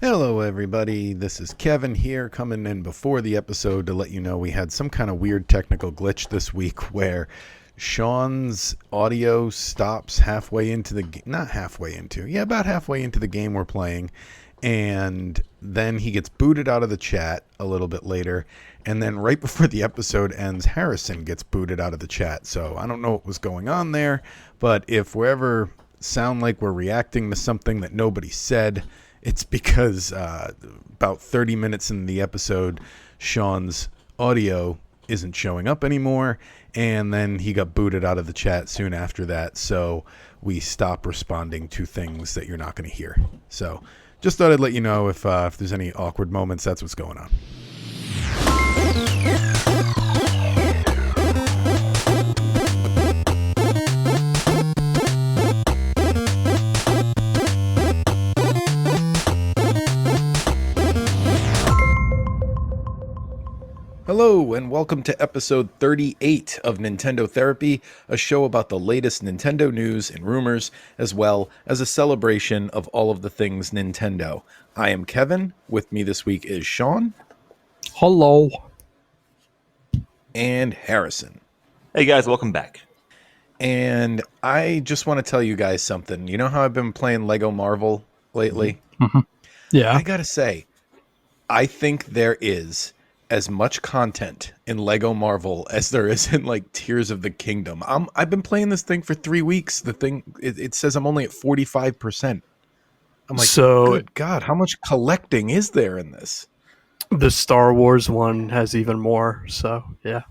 Hello, everybody. This is Kevin here, coming in before the episode to let you know we had some kind of weird technical glitch this week where Shawn's audio stops halfway into the game. Not halfway into, yeah, about halfway into the game we're playing. And then he gets booted out of the chat a little bit later. And then right before the episode ends, Harrison gets booted out of the chat. So I don't know what was going on there, but if we ever sound like we're reacting to something that nobody said, it's because about 30 minutes in the episode, Shawn's audio isn't showing up anymore, and then he got booted out of the chat soon after that, so we stop responding to things that you're not going to hear. So just thought I'd let you know if there's any awkward moments, that's what's going on. Hello, and welcome to episode 38 of Nintendo Therapy, a show about the latest Nintendo news and rumors, as well as a celebration of all of the things Nintendo. I am Kevin. With me this week is Shawn. Hello. And Harrison. Hey guys, welcome back. And I just want to tell you guys something. You know how I've been playing Lego Marvel lately? Mm-hmm. Yeah. I gotta say, I think there is as much content in Lego Marvel as there is in like Tears of the Kingdom. I've been playing this thing for 3 weeks. The thing it says I'm only at 45%. I'm like, so good God, how much collecting is there in this? the Star Wars one has even more. So yeah,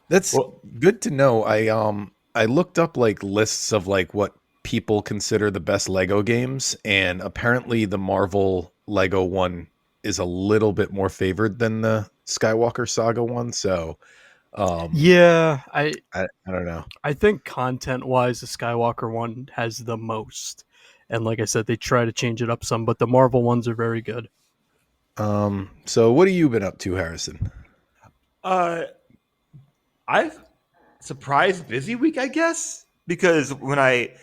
That's good to know. I looked up like lists of like what people consider the best Lego games, and apparently the Marvel Lego one is a little bit more favored than the Skywalker Saga one. So yeah, I don't know. I think content wise, the Skywalker one has the most, and like I said, they try to change it up some, but the Marvel ones are very good. So what have you been up to, Harrison? I've surprised busy week, I guess, because when I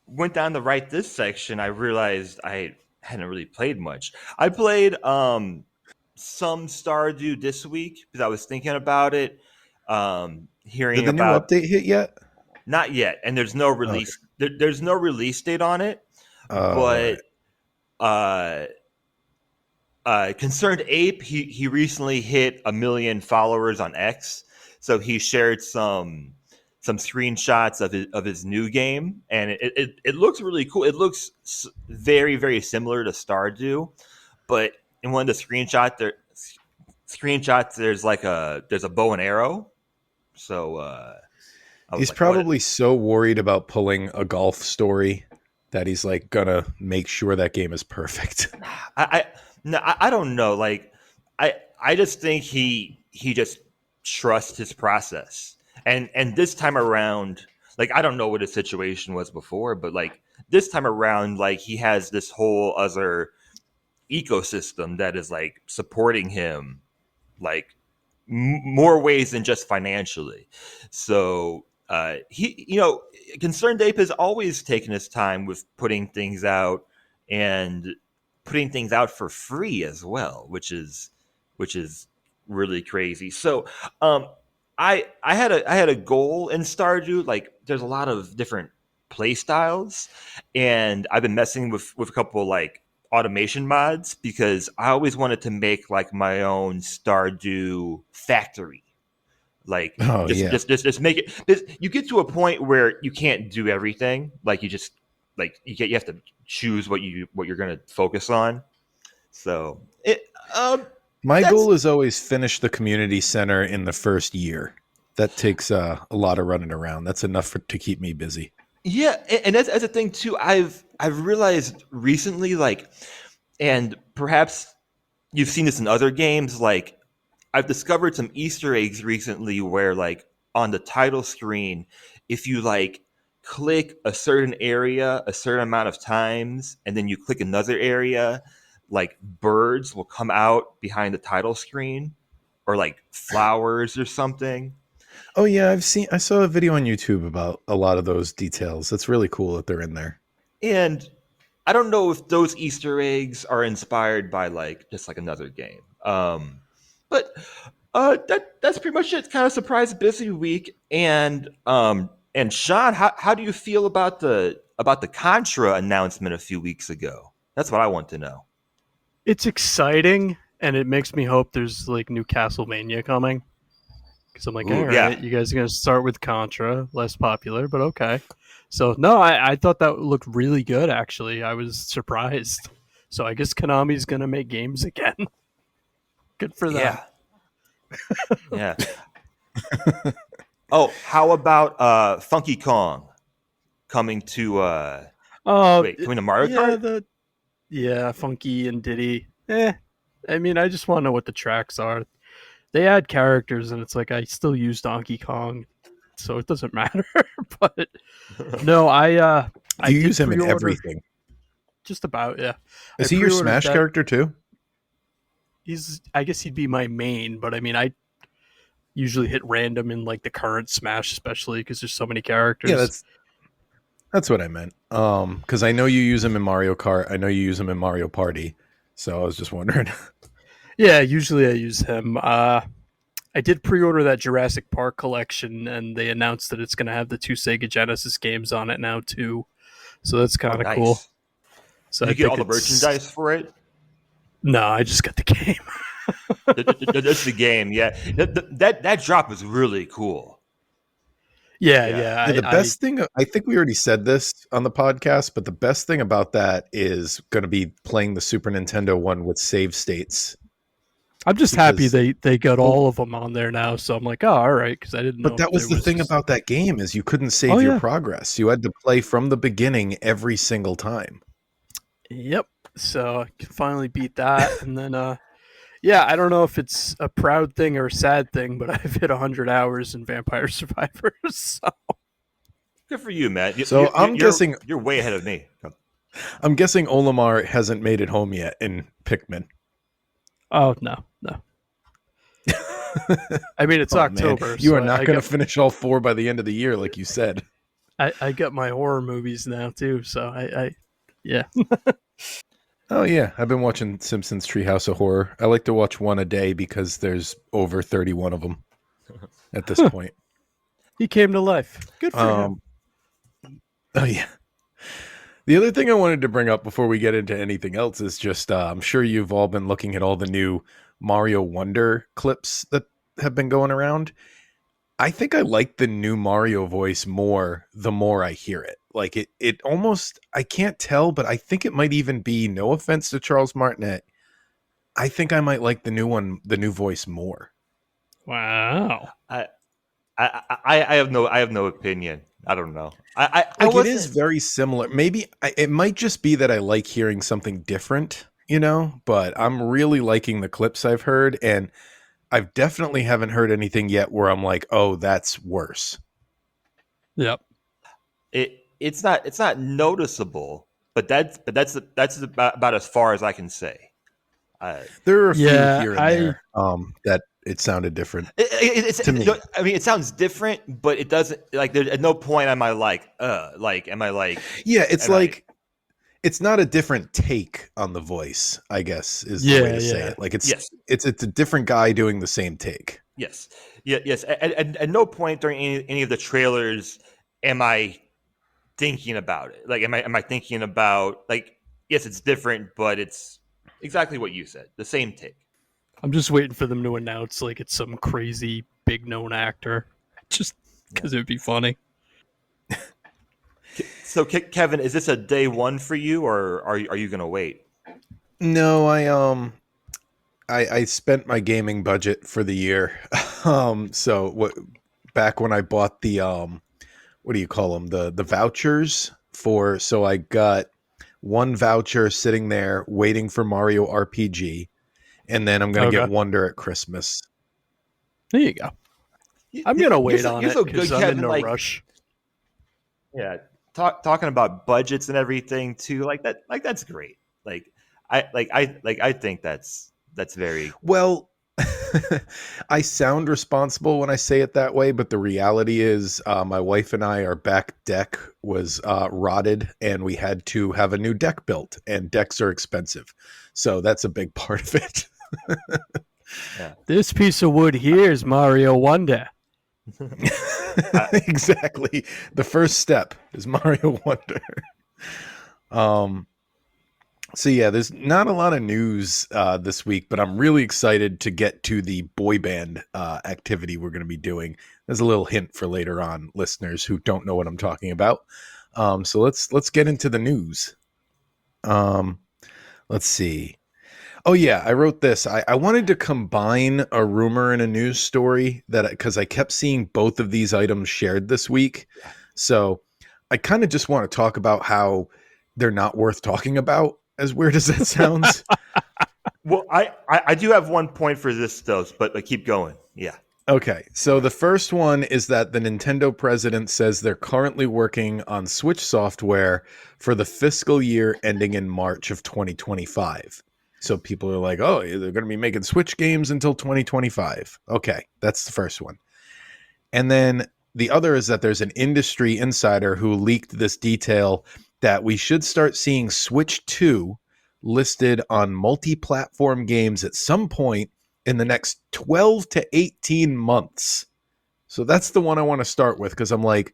went down to write this section, I realized I hadn't really played much. I played some Stardew this week because I was thinking about it. Hearing Did the new about update hit yet? not yet, and there's no release. There's no release date on it, but Concerned Ape he recently hit 1 million followers on X, so he shared some screenshots of his new game, and it looks really cool. It looks very, very similar to Stardew, but in one of the screenshots there's a bow and arrow. So he's probably so worried about pulling a golf story that he's like gonna make sure that game is perfect. I don't know. Like I just think he just trusts his process. And this time around, like I don't know what his situation was before, but like this time around, like he has this whole other ecosystem that is like supporting him, like more ways than just financially. So Concerned Ape has always taken his time with putting things out and putting things out for free as well, which is really crazy. So I had a goal in Stardew. Like there's a lot of different play styles, and I've been messing with a couple like automation mods because I always wanted to make like my own Stardew factory. Like just make it. You get to a point where you can't do everything. Like you have to choose what you're going to focus on. So my goal is always finish the community center in the first year. That takes a lot of running around. That's enough to keep me busy. Yeah, and that's a thing too. I've realized recently, like, and perhaps you've seen this in other games. Like, I've discovered some Easter eggs recently where, like, on the title screen, if you like click a certain area a certain amount of times, and then you click another area, like birds will come out behind the title screen, or like flowers or something. Oh yeah, I saw a video on YouTube about a lot of those details. That's really cool that they're in there. And I don't know if those Easter eggs are inspired by like just like another game. But that's pretty much it. It's kind of surprise busy week. And Shawn, how do you feel about the Contra announcement a few weeks ago? That's what I want to know. It's exciting, and it makes me hope there's like new Castlevania coming. Because I'm like, Ooh, all right, yeah. you guys are gonna start with Contra, less popular, but okay. So no, I thought that looked really good. Actually, I was surprised. So I guess Konami's gonna make games again. Good for them. Yeah. Yeah. Oh, how about Funky Kong coming to coming to Mario Yeah, Kart? Funky and Diddy. I mean, I just want to know what the tracks are. They add characters, and it's like I still use Donkey Kong, so it doesn't matter. But no, I You did use him in pre-order everything. just about. Yeah, I Is he your pre-ordered Smash that. character too? I guess he'd be my main, but I mean, I usually hit random in like the current Smash, especially because there's so many Yeah, characters. that's what I meant. Because I know you use him in Mario Kart. I know you use him in Mario Party. So I was just wondering. Yeah, usually I use him. I did pre-order that Jurassic Park collection, and they announced that it's going to have the 2 Sega Genesis games on it now too. So that's Oh, kind of cool. nice. So Did I you get all think the it's merchandise for it? no, I just got the game. That's the game. Yeah, that drop was really cool. Yeah, Yeah. Yeah, the I best thing, I think we already said this on the podcast, but the best thing about that is going to be playing the Super Nintendo one with save states. I'm just happy Because, they got well, all of them on there now. So I'm like, oh, all right, because I didn't know but if that was there the was thing just. about that game is you couldn't Oh save your yeah, progress. You had to play from the beginning every single time. yep. So I can finally beat that, and then yeah, I don't know if it's a proud thing or a sad thing, but I've hit 100 hours in Vampire Survivors. So. Good for you, man. So You're way ahead of me. I'm guessing Olimar hasn't made it home yet in Pikmin. Oh no, no. I mean, it's Oh man, October, you so are not going to finish all 4 by the end of the year, like you said. I got my horror movies now too. So yeah. Oh yeah, I've been watching Simpsons Treehouse of Horror. I like to watch one a day because there's over 31 of them at this point. He came to life. Good for him. Oh yeah. The other thing I wanted to bring up before we get into anything else is just I'm sure you've all been looking at all the new Mario Wonder clips that have been going around. I think I like the new Mario voice more the more I hear it. Like it almost, I can't tell, but I think it might even be, no offense to Charles Martinet, I think I might like the new voice more. Wow. I have no opinion. I don't know. I Like it is wasn't. very similar. Maybe it might just be that I like hearing something different, but I'm really liking the clips I've heard, and I've definitely haven't heard anything yet where I'm like, oh, that's worse. Yep. It's not noticeable, but that's about as far as I can say. There are a few Yeah, here and there that it sounded different to me. I mean, it sounds different, but it doesn't like. There at no point am I am I like? Yeah, it's am like it's not a different take on the voice, I guess is the way to say it. Like Yes. it's a different guy doing the same take. Yes. Yes. At no point during any of the trailers am I thinking about it. Like, am I thinking about like? Yes, it's different, but it's exactly what you said. The same take. I'm just waiting for them to announce like it's some crazy big known actor, just because it'd be funny. So, Kevin, is this a day one for you, or are you going to wait? No, I spent my gaming budget for the year. So what back when I bought the what do you call them? The vouchers for, so I got one voucher sitting there waiting for Mario RPG, and then I'm going to Okay. get Wonder at Christmas. There you go. I'm gonna wait on You're it so good, because I'm Kevin. in no Like, rush. yeah, talking about budgets and everything too. Like that. Like that's great. I think that's very Well, I sound responsible when I say it that way, but the reality is my wife and I, our back deck was rotted and we had to have a new deck built, and decks are expensive. So that's a big part of it. Yeah. This piece of wood here is Mario Wonder. Exactly. The first step is Mario Wonder. So yeah, there's not a lot of news this week, but I'm really excited to get to the boy band activity we're going to be doing. There's a little hint for later on, listeners who don't know what I'm talking about. So let's get into the news. Let's see. Oh yeah, I wrote this. I wanted to combine a rumor and a news story that because I kept seeing both of these items shared this week. So I kind of just want to talk about how they're not worth talking about, as weird as that sounds. Well, I do have one point for this though, but keep going. Yeah. Okay, so the first one is that the Nintendo president says they're currently working on Switch software for the fiscal year ending in March of 2025. So people are like, oh, they're going to be making Switch games until 2025. Okay, that's the first one. And then the other is that there's an industry insider who leaked this detail that we should start seeing Switch 2 listed on multi-platform games at some point in the next 12 to 18 months. So that's the one I want to start with, because I'm like,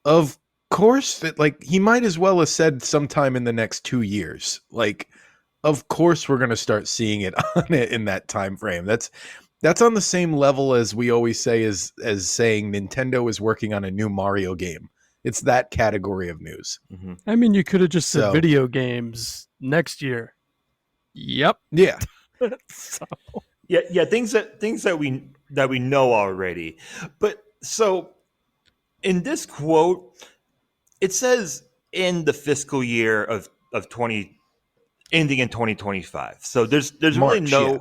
of course, like he might as well have said sometime in the next 2 years. Like, of course we're going to start seeing it on it in that time frame. That's on the same level as we always say as saying Nintendo is working on a new Mario game. It's that category of news. Mm-hmm. I mean, you could have just said So- video games next year. Yep. Yeah. So, Yeah, things that we know already. But so in this quote, it says in the fiscal year of 20 ending in 2025. So there's really March, no yeah.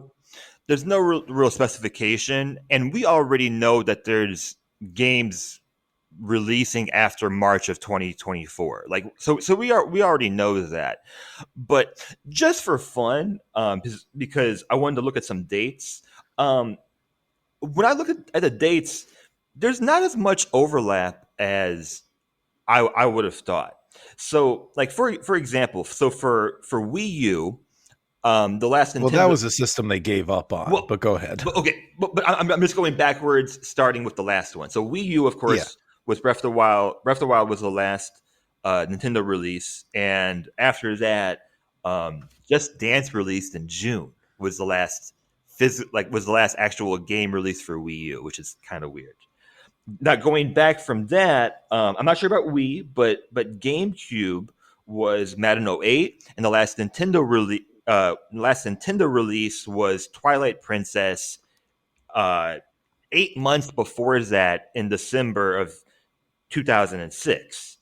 there's no real specification, and we already know that there's games releasing after March of 2024. Like so we already know that. But just for fun, because I wanted to look at some dates. When I look at the dates, there's not as much overlap as I would have thought. So, like for example, so for Wii U, the last Nintendo. Well, that was a system they gave up on. Well, but go ahead. Okay, but I'm just going backwards, starting with the last one. So Wii U, of course, Yeah. was Breath of the Wild. Breath of the Wild was the last Nintendo release, and after that, Just Dance released in June was the last was the last actual game release for Wii U, which is kind of weird. Now going back from that, I'm not sure about Wii, but GameCube was Madden '08, and the last Nintendo release was Twilight Princess. 8 months before that, in December of 2006,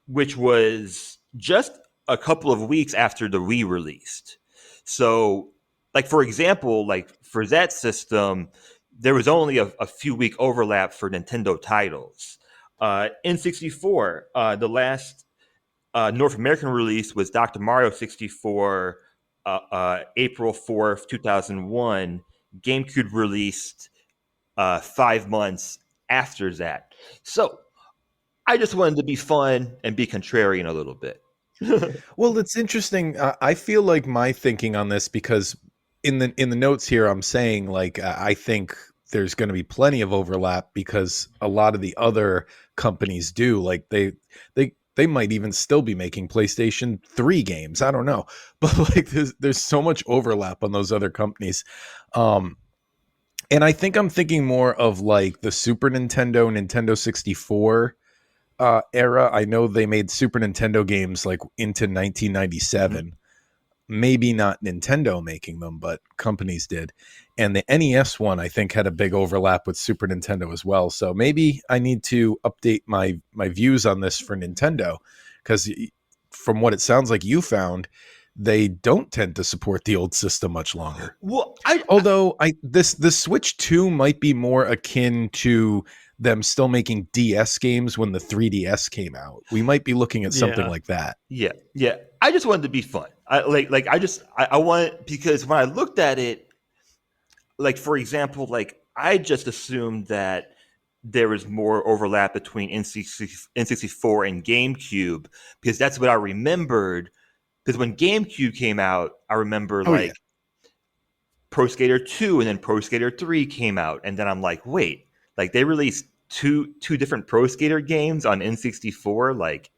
which was just a couple of weeks after the Wii released. So, like for example, like for that system, there was only a few week overlap for Nintendo titles. N64, the last North American release was Dr. Mario 64, April 4th, 2001. GameCube released 5 months after that. So I just wanted to be fun and be contrarian a little bit. Well, it's interesting. I feel like my thinking on this, because in the notes here, I'm saying like I think there's going to be plenty of overlap because a lot of the other companies do. Like they might even still be making PlayStation 3 games. I don't know, but like there's so much overlap on those other companies. And I think I'm thinking more of like the Super Nintendo, Nintendo 64 era. I know they made Super Nintendo games like into 1997. Mm-hmm. Maybe not Nintendo making them, but companies did. And the NES one, I think, had a big overlap with Super Nintendo as well. So maybe I need to update my views on this for Nintendo, because from what it sounds like you found, they don't tend to support the old system much longer. Well, this Switch 2 might be more akin to them still making DS games when the 3DS came out. We might be looking at something like that. Yeah. I just wanted to be fun. I want, because when I looked at it, like for example, like I just assumed that there was more overlap between N64 and GameCube because that's what I remembered. Because when GameCube came out, I remember Oh yeah. like Pro Skater 2 and then Pro Skater 3 came out, and then I'm like, wait, like they released two different Pro Skater games on N64 like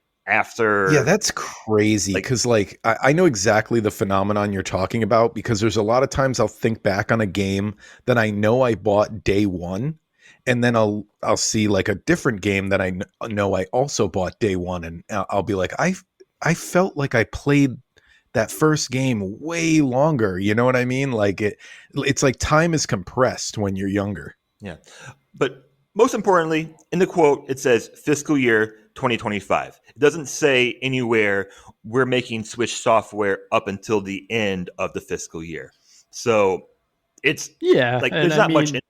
Yeah, after that's crazy like because, like, I know exactly the phenomenon you're talking about because there's a lot of times I'll think back on a game that I know I bought day one, and then I'll see like a different game that know I also bought day one, and I'll be like, I felt like I played that first game way longer. You know what I mean? Like it's like time is compressed when you're younger. yeah. But most importantly, in the quote, it says fiscal year 2025. It doesn't say anywhere we're making Switch software up until the end of the fiscal year. So it's Yeah, like and there's I not much. mean,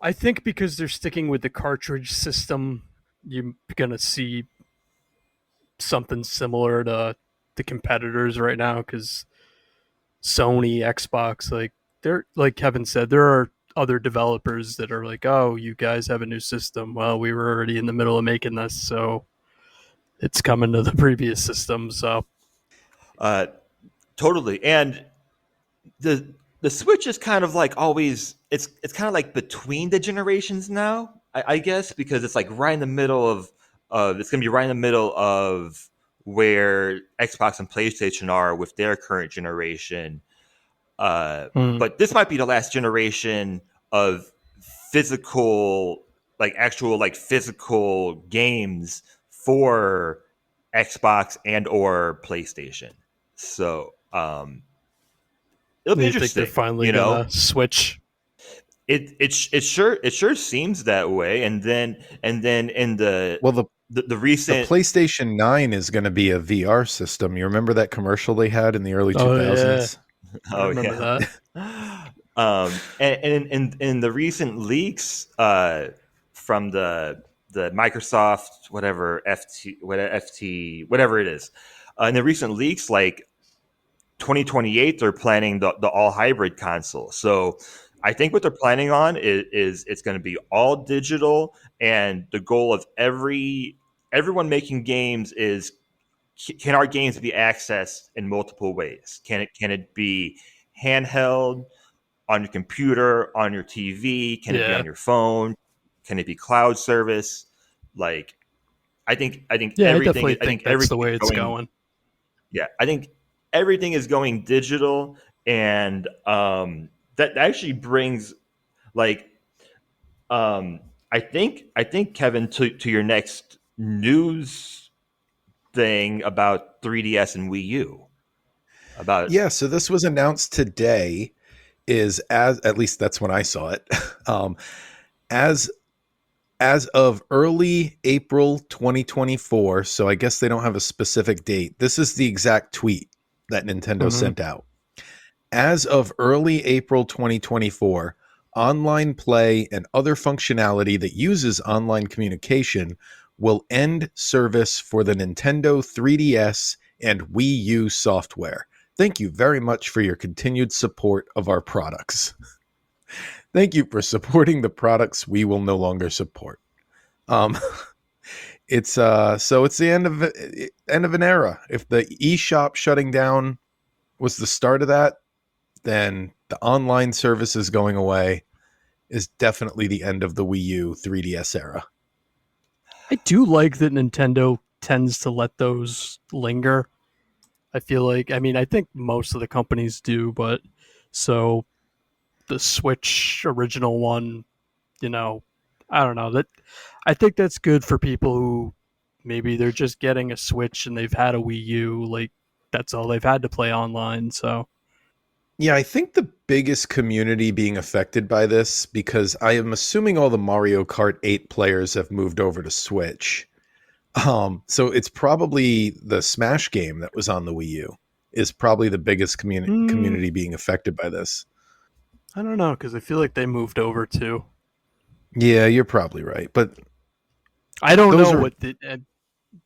I think because they're sticking with the cartridge system, you're gonna see something similar to the competitors right now. Because Sony, Xbox, like they're like Kevin said, there are other developers that are like, "Oh, you guys have a new system." Well, we were already in the middle of making this, so it's coming to the previous system. So Uh, totally. And the Switch is kind of like always it's kind of like between the generations now, I guess, because it's like right in the middle of it's gonna be right in the middle of where Xbox and PlayStation are with their current generation. Uh, hmm. but this might be the last generation of physical, like actual like physical games for Xbox and or PlayStation. So it'll be You think they're interesting. finally You know, gonna switch? it sure seems that way. And then in Well, the the recent PlayStation 9 is going to be a VR system. You remember that commercial they had in the early Oh yeah, 2000s? I oh remember yeah, that. and in the recent leaks from the Microsoft whatever FT whatever it is, in the recent leaks like 2028 they're planning the all hybrid console. So I think what they're planning on is it's going to be all digital, and the goal of everyone making games is can our games be accessed in multiple ways? Can it be handheld, on your computer, on your TV? Can it be Yeah, on your phone? Can it be cloud service? Like I think yeah, I everything definitely I think think that's the everything is way it's going going. yeah, I think everything is going digital, and that actually brings like I think Kevin to your next news thing about 3DS and Wii U about Yeah, so this was announced today is as at least that's when I saw it. Um, as as of early April 2024, so I guess they don't have a specific date. This is the exact tweet that Nintendo Hmm. sent out. As of early April 2024, online play and other functionality that uses online communication will end service for the Nintendo 3DS and Wii U software. Thank you very much for your continued support of our products. Thank you for supporting the products we will no longer support. Um, it's so it's the end of an era. If the eShop shutting down was the start of that, then the online services going away is definitely the end of the Wii U 3DS era. I do like that Nintendo tends to let those linger. I feel like, I mean, I think most of the companies do, but so the Switch original one, you know, I don't know that. I think that's good for people who maybe they're just getting a Switch and they've had a Wii U, like that's all they've had to play online. So Yeah, I think the biggest community being affected by this, because I am assuming all the Mario Kart 8 players have moved over to Switch. So it's probably the Smash game that was on the Wii U is probably the biggest mm, community being affected by this. I don't know because I feel like they moved over too. Yeah, you're probably right. But I don't those know are what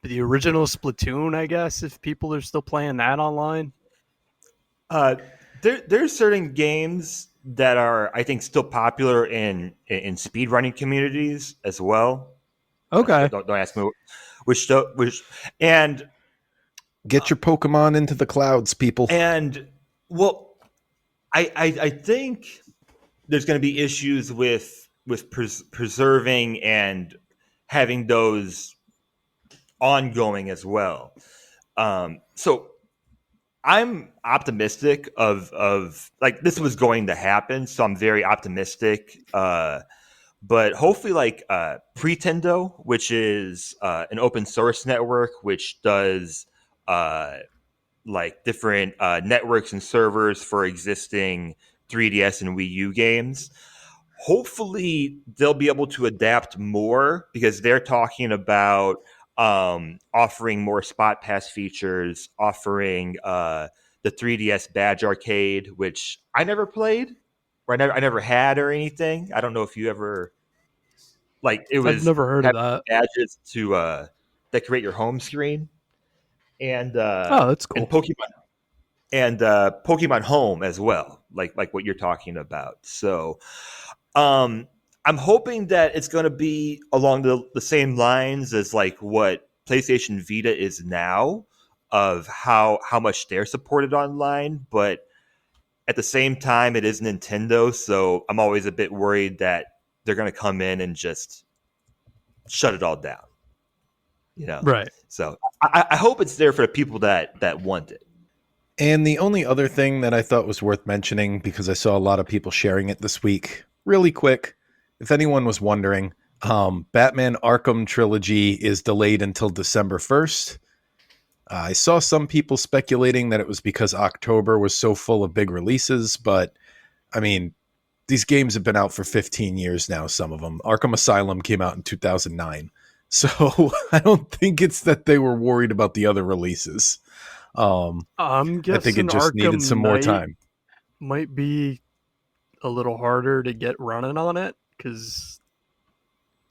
the original Splatoon. I guess if people are still playing that online. uh there's certain games that are, I think, still popular in speedrunning communities as well. Okay. Don't ask me which and Get your Pokemon into the clouds, people. and well, I think there's going to be issues with preserving and having those ongoing as well. So I'm optimistic of like this was going to happen, so I'm very optimistic. But hopefully, like Pretendo, which is an open source network, which does uh, like different networks and servers for existing 3DS and Wii U games. Hopefully, they'll be able to adapt more because they're talking about offering more Spot Pass features, offering the 3DS Badge Arcade, which I never played, or I never had or anything. I don't know if you ever like it I've was never heard of having that. badges to decorate your home screen Oh, that's and cool. Pokemon Home as well, like what you're talking about. So um, I'm hoping that it's going to be along the same lines as like what PlayStation Vita is now, of how much they're supported online, but at the same time, it is Nintendo, so I'm always a bit worried that they're going to come in and just shut it all down. You know, Right. so I hope it's there for the people that want it. And the only other thing that I thought was worth mentioning, because I saw a lot of people sharing it this week, really quick, if anyone was wondering, Batman Arkham Trilogy is delayed until December 1st. I saw some people speculating that it was because October was so full of big releases, but I mean, these games have been out for 15 years now, some of them. Arkham Asylum came out in 2009. So I don't think it's that they were worried about the other releases. I'm I think it guessing just needed Arkham some more Knight time. might be a little harder to get running on it because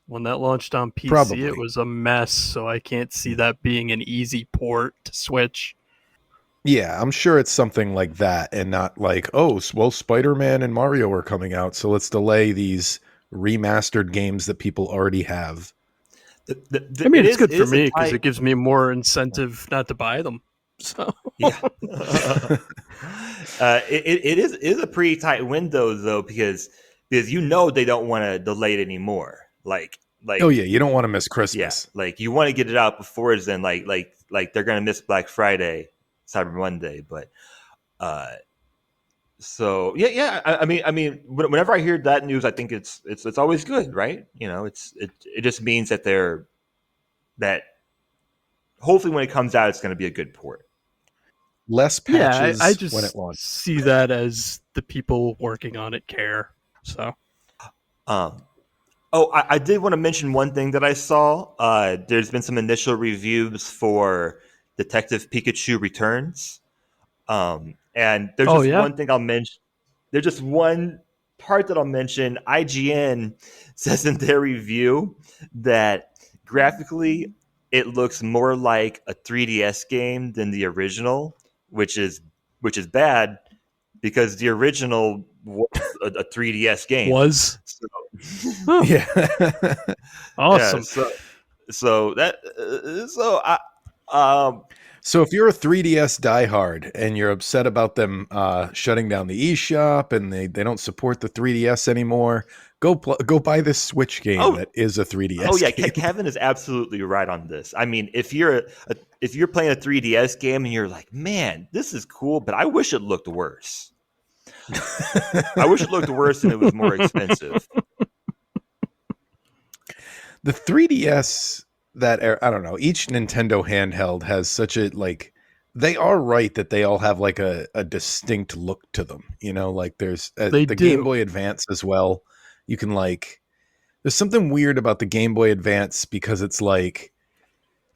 when that launched on PC, it Probably. was a mess. So I can't see that being an easy port to Switch. Yeah, I'm sure it's something like that and not like, oh, well, Spider-Man and Mario are coming out, so let's delay these remastered games that people already have. I mean, it's It good for is a me because tight, it gives me more incentive not to buy them. So yeah. It is a pretty tight window though, because you know they don't want to delay it anymore. Oh yeah, you don't want to miss Yeah, Christmas. like you want to get it out before then. Like they're gonna miss Black Friday, Cyber Monday, but uh, so yeah. I mean, whenever I hear that news, I think it's always good, right? You know, it just means that that hopefully when it comes out, it's going to be a good port. Less yeah, I patches when it just launches. see that as the people working on it care. So Um, oh, I did want to mention one thing that I saw. There's been some initial reviews for Detective Pikachu Returns. And there's oh just yeah, one thing I'll mention. There's just one part that I'll mention. IGN says in their review that graphically it looks more like a 3DS game than the original, which is bad because the original was a 3DS game. was So, huh, Yeah. yeah, awesome. so that so I um So if you're a 3DS diehard and you're upset about them shutting down the eShop and they don't support the 3DS anymore, go buy this Switch game oh that is a oh 3DS yeah, game. Kevin is absolutely right on this. I mean, if you're playing a 3DS game and you're like, man, this is cool, but I wish it looked worse. I wish it looked worse and it was more expensive. The 3DS I don't know, each Nintendo handheld has such a like they are right that they all have like a distinct look to them. You know, like there's They the Game do. Boy Advance as well. You can like there's something weird about the Game Boy Advance because it's like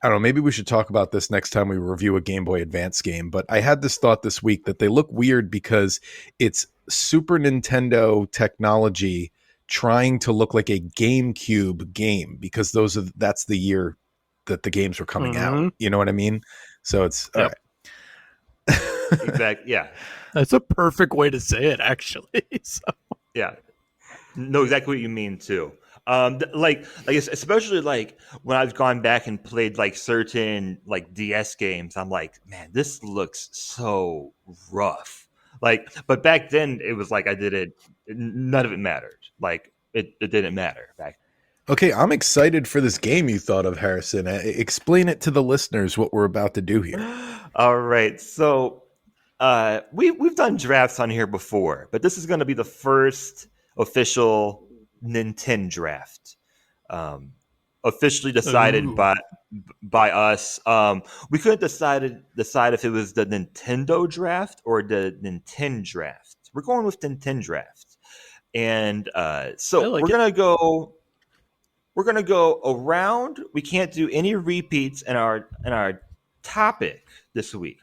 I don't know, maybe we should talk about this next time we review a Game Boy Advance game, but I had this thought this week that they look weird because it's Super Nintendo technology trying to look like a GameCube game because that's the year that the games were coming out. Hmm. You know what I mean? So it's all Yep. right. Exactly. Yeah. That's a perfect way to say it, actually. So, Yeah, know exactly what you mean too. Especially like when I've gone back and played like certain like DS games, I'm like, man, this looks so rough. Like, but back then it was like I did it. None of it mattered. Like it didn't matter back. Okay, I'm excited for this game you thought of, Harrison. Explain it to the listeners what we're about to do here. All right, so we've done drafts on here before, but this is going to be the first official Nintendo draft, um, officially decided ooh. by us. We couldn't decide if it was the Nintendo draft or the Nintendo draft. We're going with Nintendo draft, and I so like we're it. gonna go. We're gonna go around. We can't do any repeats in our topic this week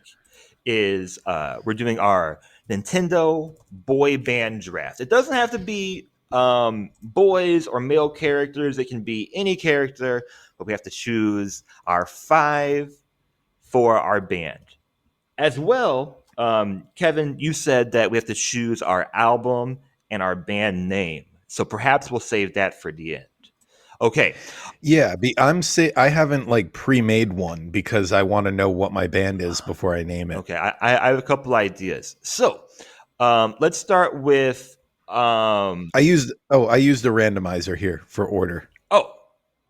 is we're doing our Nintendo boy band draft. It doesn't have to be boys or male characters. It can be any character, but we have to choose our 5 for our band. As well, Kevin, you said that we have to choose our album and our band name. So perhaps we'll save that for the end. Okay. Yeah, I haven't like pre-made one because I want to know what my band is before I name it. Okay. I have a couple ideas. So let's start with I used a randomizer here for order. oh,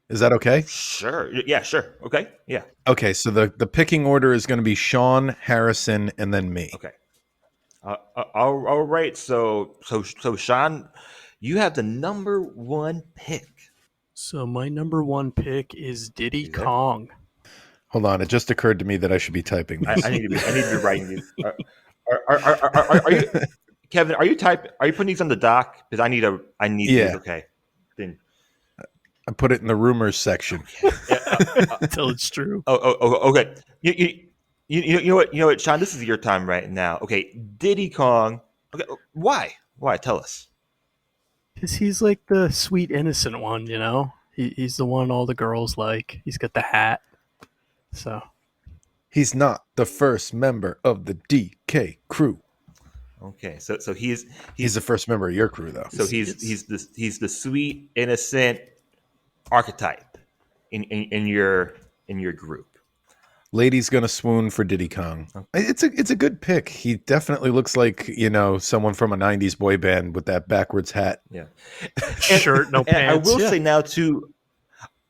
Is that okay? sure. Yeah, sure. Okay. Yeah. Okay, so the picking order is going to be Shawn, Harrison, and then me. Okay. All right. So Shawn, you have the number 1 pick. So my number one pick is Diddy You there? Kong. Hold on, it just occurred to me that I should be typing this. I need to be writing these. Are you Kevin? Are you putting these on the doc? Because I need Yeah. these. Okay. Then I put it in the rumors section. Until it's true. okay. You know what, Shawn? This is your time right now. Okay, Diddy Kong. Okay, why? Tell us. Because he's like the sweet, innocent one, you know? He's the one all the girls like. He's got the hat. So, He's not the first member of the DK crew. Okay, so he's He's the first member of your crew, though. so he's the sweet innocent archetype in your group. Lady's gonna swoon for Diddy Kong. It's a good pick. He definitely looks like, someone from a '90s boy band with that backwards hat. Yeah, shirt, no and pants. I will yeah. say now too.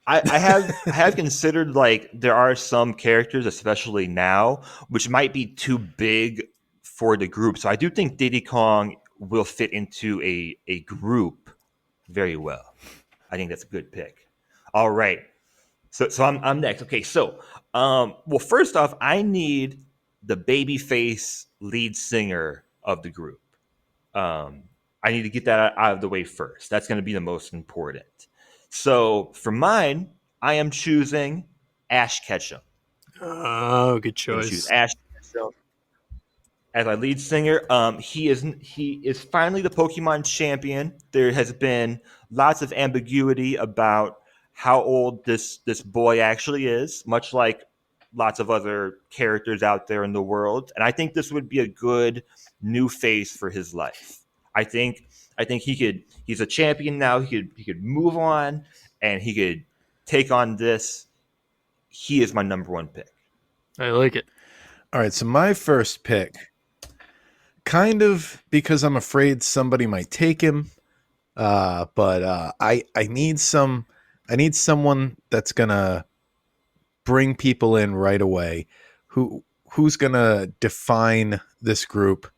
I have considered like there are some characters, especially now, which might be too big for the group. So I do think Diddy Kong will fit into a group very well. I think that's a good pick. All right. So I'm next. Okay, so well first off, I need the babyface lead singer of the group. I need to get that out of the way first. That's going to be the most important. So for mine, I am choosing Ash Ketchum. Oh, good I'm going to choose choice. Ash Ketchum as my lead singer. He is finally the Pokemon champion. There has been lots of ambiguity about how old this boy actually is, much like lots of other characters out there in the world. And I think this would be a good new phase for his life. I think he's a champion now. He could move on and he could take on this. He is my number 1 pick. I like it. All right, so my first pick, kind of because I'm afraid somebody might take him, but I need someone that's gonna bring people in right away, who's gonna define this group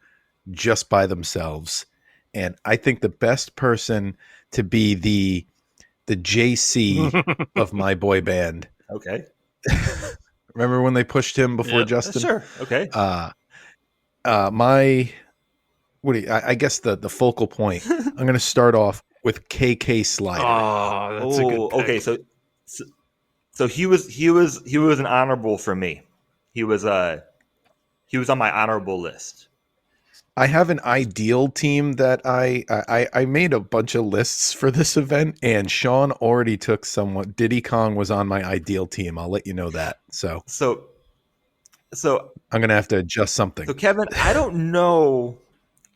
just by themselves, and I think the best person to be the JC of my boy band. Okay. Remember when they pushed him before Yep. Justin? Sure. Okay. My I guess the focal point. I'm going to start off with KK Slider. Oh, that's a good pick. Okay. So he was an honorable for me. He was on my honorable list. I have an ideal team that I made a bunch of lists for this event, and Shawn already took someone. Diddy Kong was on my ideal team. I'll let you know that. So So So I'm gonna have to adjust something. so Kevin, I don't know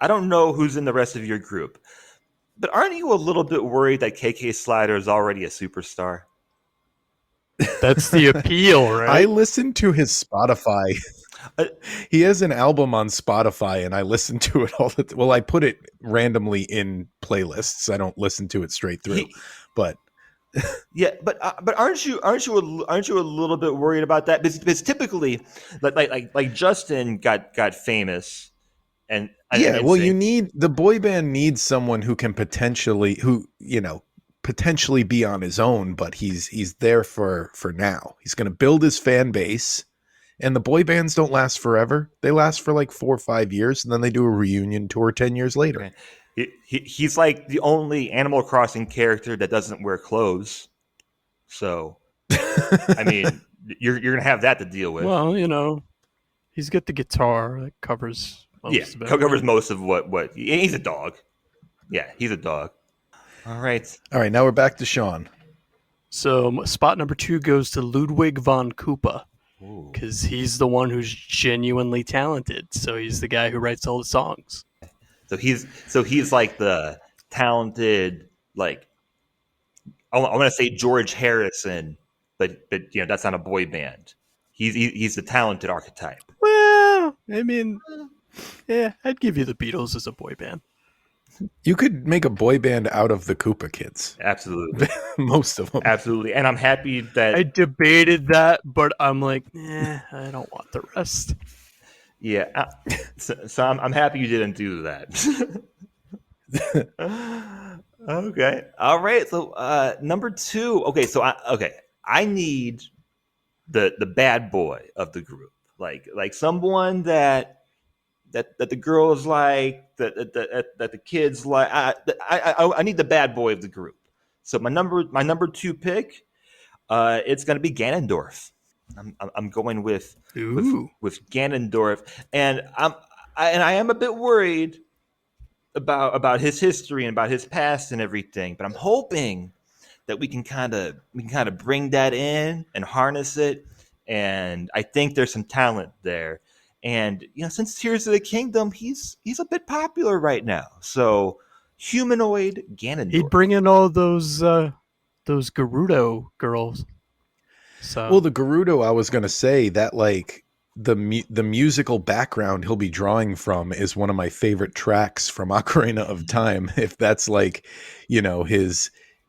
who's in the rest of your group, but aren't you a little bit worried that KK Slider is already a superstar? That's the appeal, I right? listen to his Spotify. Uh, He has an album on Spotify, and I listen to it all the time. Well, I put it randomly in playlists. I don't listen to it straight through, he, but yeah, but aren't you a little bit worried about that? Because typically, like Justin got famous and yeah. then Well, you saying, need the boy band needs someone who can potentially be on his own, but he's there for now. He's going to build his fan base. And the boy bands don't last forever. They last for like 4 or 5 years, and then they do a reunion tour 10 years later. okay, he's like the only Animal Crossing character that doesn't wear clothes. So I mean, you're gonna have that to deal with. Well, he's got the guitar that covers Yeah, most of it, covers right? most of what he's a dog. Yeah, he's a dog. All right. All right, now we're back to Shawn. So spot number 2 goes to Ludwig von Koopa Ooh. because he's the one who's genuinely talented. So he's the guy who writes all the songs. So he's like the talented, like I want to say George Harrison, but that's not a boy band. He's the talented archetype. Well, I mean, yeah, I'd give you the Beatles as a boy band. You could make a boy band out of the Koopa Kids. Absolutely, Most of them. absolutely, and I'm happy that I debated that, but I'm like, I don't want the rest. yeah. So I'm happy you didn't do that. Okay, all right. So number 2. Okay, I need the bad boy of the group, like someone that the girls like, that the kids like. I need the bad boy of the group. So my number 2 pick, it's going to be Ganondorf. I'm going with Ooh. with Ganondorf, and I am a bit worried about his history and about his past and everything, but I'm hoping that we can kind of bring that in and harness it, and I think there's some talent there. And since Tears of the Kingdom, he's a bit popular right now. So humanoid He'd Ganondorf. bring in all those Gerudo girls. So Well, the Gerudo, I was going to say that like the musical background he'll be drawing from is one of my favorite tracks from Ocarina of Time. If that's like,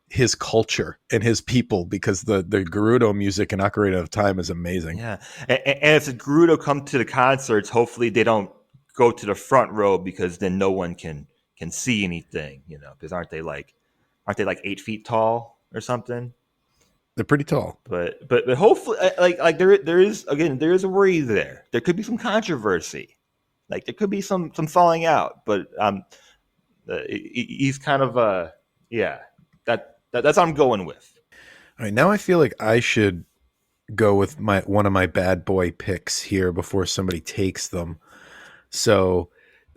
his culture and his people, because the Gerudo music in Ocarina of Time is amazing. Yeah, and if the Gerudo come to the concerts, hopefully they don't go to the front row, because then no one can see anything. Because aren't they like 8 feet tall or something? They're pretty tall. But hopefully, like there is a worry there. There could be some controversy, like there could be some falling out. But he's kind of yeah. That's what I'm going with. All right, now I feel like I should go with one of my bad boy picks here before somebody takes them. So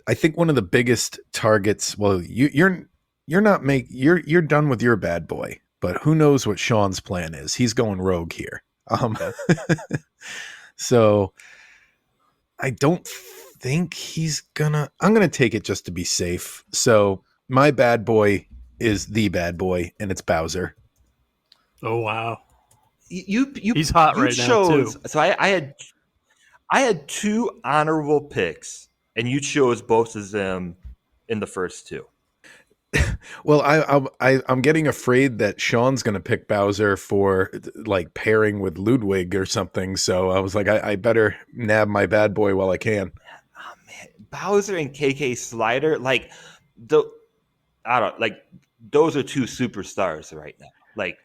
I think one of the biggest targets. Well, you're done with your bad boy, but who knows what Shawn's plan is? He's going rogue here. Okay. So I don't think he's gonna. I'm gonna take it just to be safe. So my bad boy is the bad boy, and it's Bowser. oh wow, You he's hot you right now too. chose. So I had 2 honorable picks, and you chose both of them in the first 2. Well, I'm getting afraid that Shawn's going to pick Bowser for like pairing with Ludwig or something. So I was like, I better nab my bad boy while I can. Oh man, Bowser and KK Slider, the I don't like those are 2 superstars right now. Like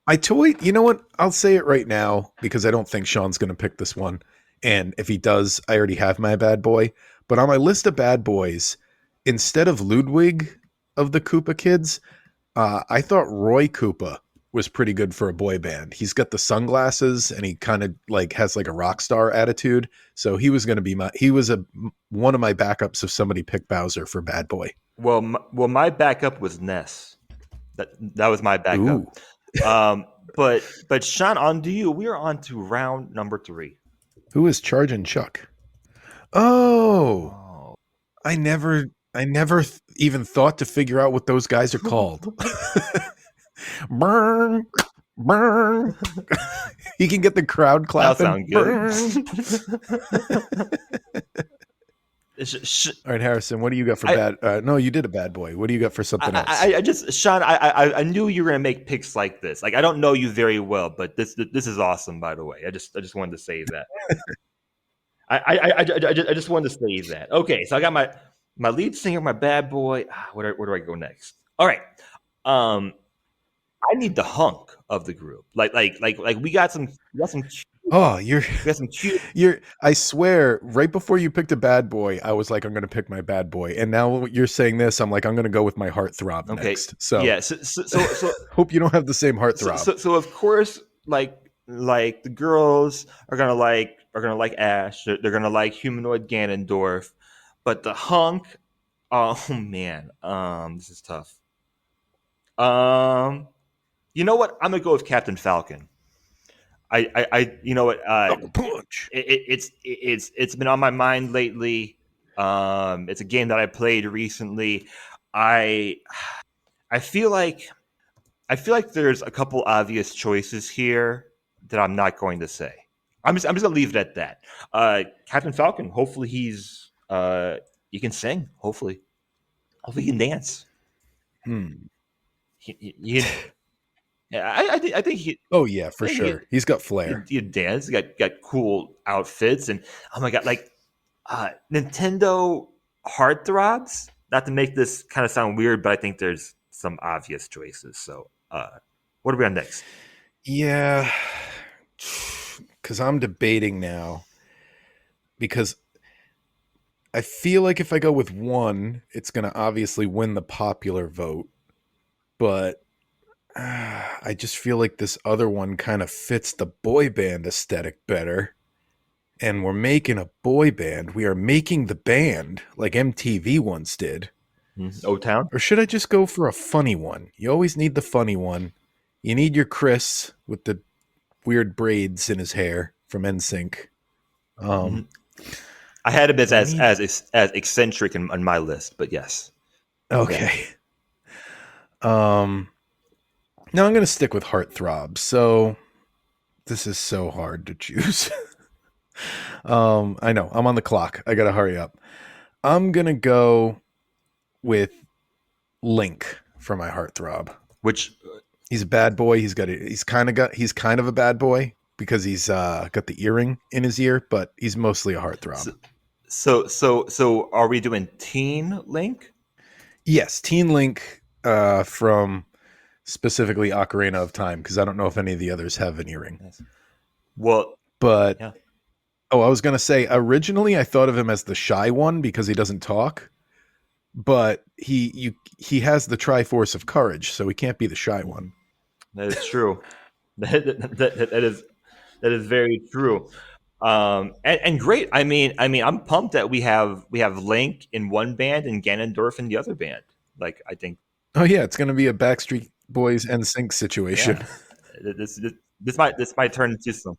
I toyed. You know what? I'll say it right now because I don't think Shawn's going to pick this one. And if he does, I already have my bad boy. But on my list of bad boys, instead of Ludwig of the Koopa Kids, I thought Roy Koopa was pretty good for a boy band. He's got the sunglasses and he kind of like has like a rock star attitude. So he was going to be one of my backups if somebody picked Bowser for bad boy. my backup was Ness. That was my backup. Ooh. But Shawn, on to you. We are on to round number 3. Who is Chargin' Chuck? Oh, Oh. I never even thought to figure out what those guys are called. Burn, burn. He can get the crowd That'll clapping. sound Burn. good. All right, Harrison, what do you got for bad? No, you did a bad boy. What do you got for something else? I just, Shawn, I knew you were gonna make picks like this. Like, I don't know you very well, but this is awesome. By the way, I just wanted to say that. I just wanted to say that. Okay, so I got my lead singer, my bad boy. Where do I go next? All right. I need the hunk of the group. Like we got some Oh, we got some cute. I swear, right before you picked a bad boy, I was like, I'm going to pick my bad boy. And now you're saying this, I'm like, I'm going to go with my heartthrob next. So, yeah. So hope you don't have the same heartthrob. So of course, like the girls are gonna like Ash. They're gonna like humanoid Ganondorf, but the hunk. Oh man, this is tough. You know what? I'm gonna go with Captain Falcon. You know what? Punch. It's been on my mind lately. It's a game that I played recently. I feel like there's a couple obvious choices here that I'm not going to say. I'm just gonna leave it at that. Captain Falcon. Hopefully he's he can sing. Hopefully he can dance. I think he. Oh yeah, for sure. He's got flair. He dance. He got cool outfits, and oh my god, like Nintendo heartthrobs. Not to make this kind of sound weird, but I think there's some obvious choices. So, what are we on next? Yeah, because I'm debating now. Because I feel like if I go with one, it's going to obviously win the popular vote. But I just feel like this other one kind of fits the boy band aesthetic better. And we're making a boy band. We are making the band like MTV once did. O-Town? Or should I just go for a funny one? You always need the funny one. You need your Chris with the weird braids in his hair from NSYNC. I had him as eccentric on my list, but yes. Okay. Now I'm going to stick with heartthrob. So this is so hard to choose. I know. I'm on the clock. I got to hurry up. I'm going to go with Link for my heartthrob. Which he's a bad boy. He's kind of a bad boy because he's got the earring in his ear, but he's mostly a heartthrob. So are we doing Teen Link? Yes, Teen Link from specifically Ocarina of Time, because I don't know if any of the others have an earring. Yes. Well, but yeah. Oh, I was going to say, originally I thought of him as the shy one because he doesn't talk, but he has the Triforce of Courage, so he can't be the shy one. That is true. that is very true. And great. I mean, I'm pumped that we have Link in one band and Ganondorf in the other band. Like, I think. Oh yeah, it's going to be a Backstreet Boys NSYNC situation. Yeah. This might turn into some.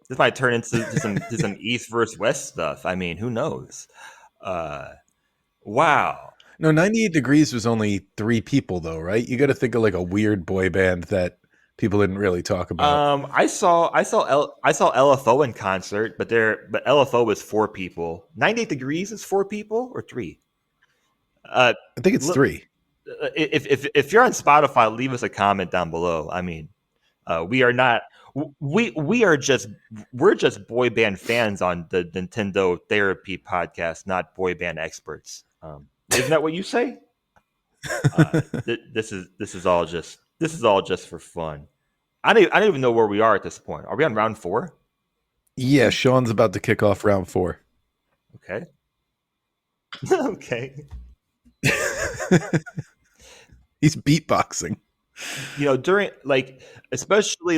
This might turn into some East versus West stuff. I mean, who knows? Wow. No, 98 Degrees was only 3 people though, right? You got to think of like a weird boy band that people didn't really talk about. I saw LFO in concert, but LFO was 4 people. 98 Degrees is 4 people or 3. I think it's 3. If you're on Spotify, leave us a comment down below. I mean, we are not. We're just boy band fans on the Nintendo Therapy podcast, not boy band experts. Isn't that what you say? This is all just for fun. I don't even know where we are at this point. Are we on round 4? Yeah, Shawn's about to kick off round 4. Okay. Okay. He's beatboxing. You know, during especially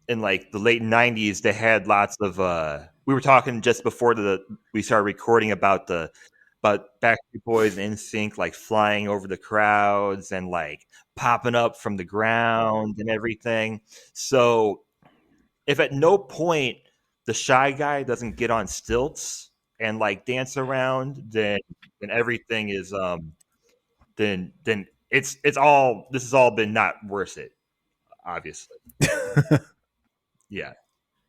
in the late 90s, they had lots of we were talking just before we started recording about Backstreet Boys and NSYNC like flying over the crowds and like popping up from the ground and everything. So if at no point the Shy Guy doesn't get on stilts and like dance around, then everything is then it's all this has all been not worth it. Obviously, yeah,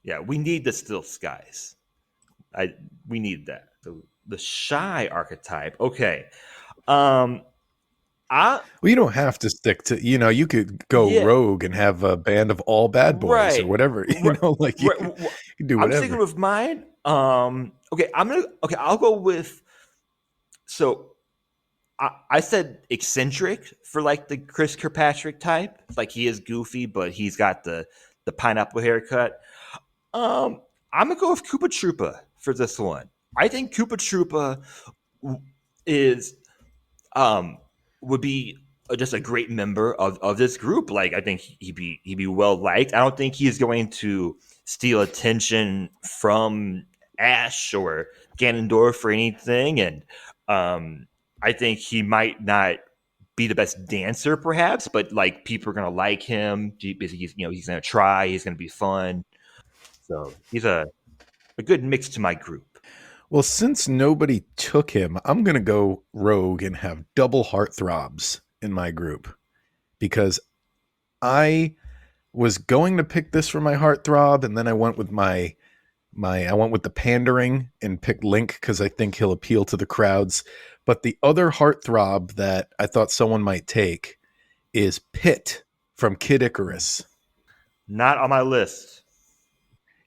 yeah. We need the stilts, guys. I we need that. The Shy archetype. Okay. Um. I Well, you don't have to stick to, you could go yeah. rogue and have a band of all bad boys or Right. whatever, Right. like Right. you can do I'm sticking whatever. with mine. Okay. Okay. I'll go with. So I said eccentric for like the Chris Kirkpatrick type. Like he is goofy, but he's got the pineapple haircut. Um, I'm gonna go with Koopa Troopa for this one. I think Koopa Troopa is um would be just a great member of this group. Like I think he'd be well liked. I don't think he's going to steal attention from Ash or Ganondorf or anything. And I think he might not be the best dancer, perhaps, but like people are gonna like him. He's gonna try. He's gonna be fun. So he's a good mix to my group. Well, since nobody took him, I'm going to go rogue and have double heartthrobs in my group because I was going to pick this for my heartthrob, and then I went with I went with the pandering and picked Link because I think he'll appeal to the crowds. But the other heartthrob that I thought someone might take is Pit from Kid Icarus. Not on my list.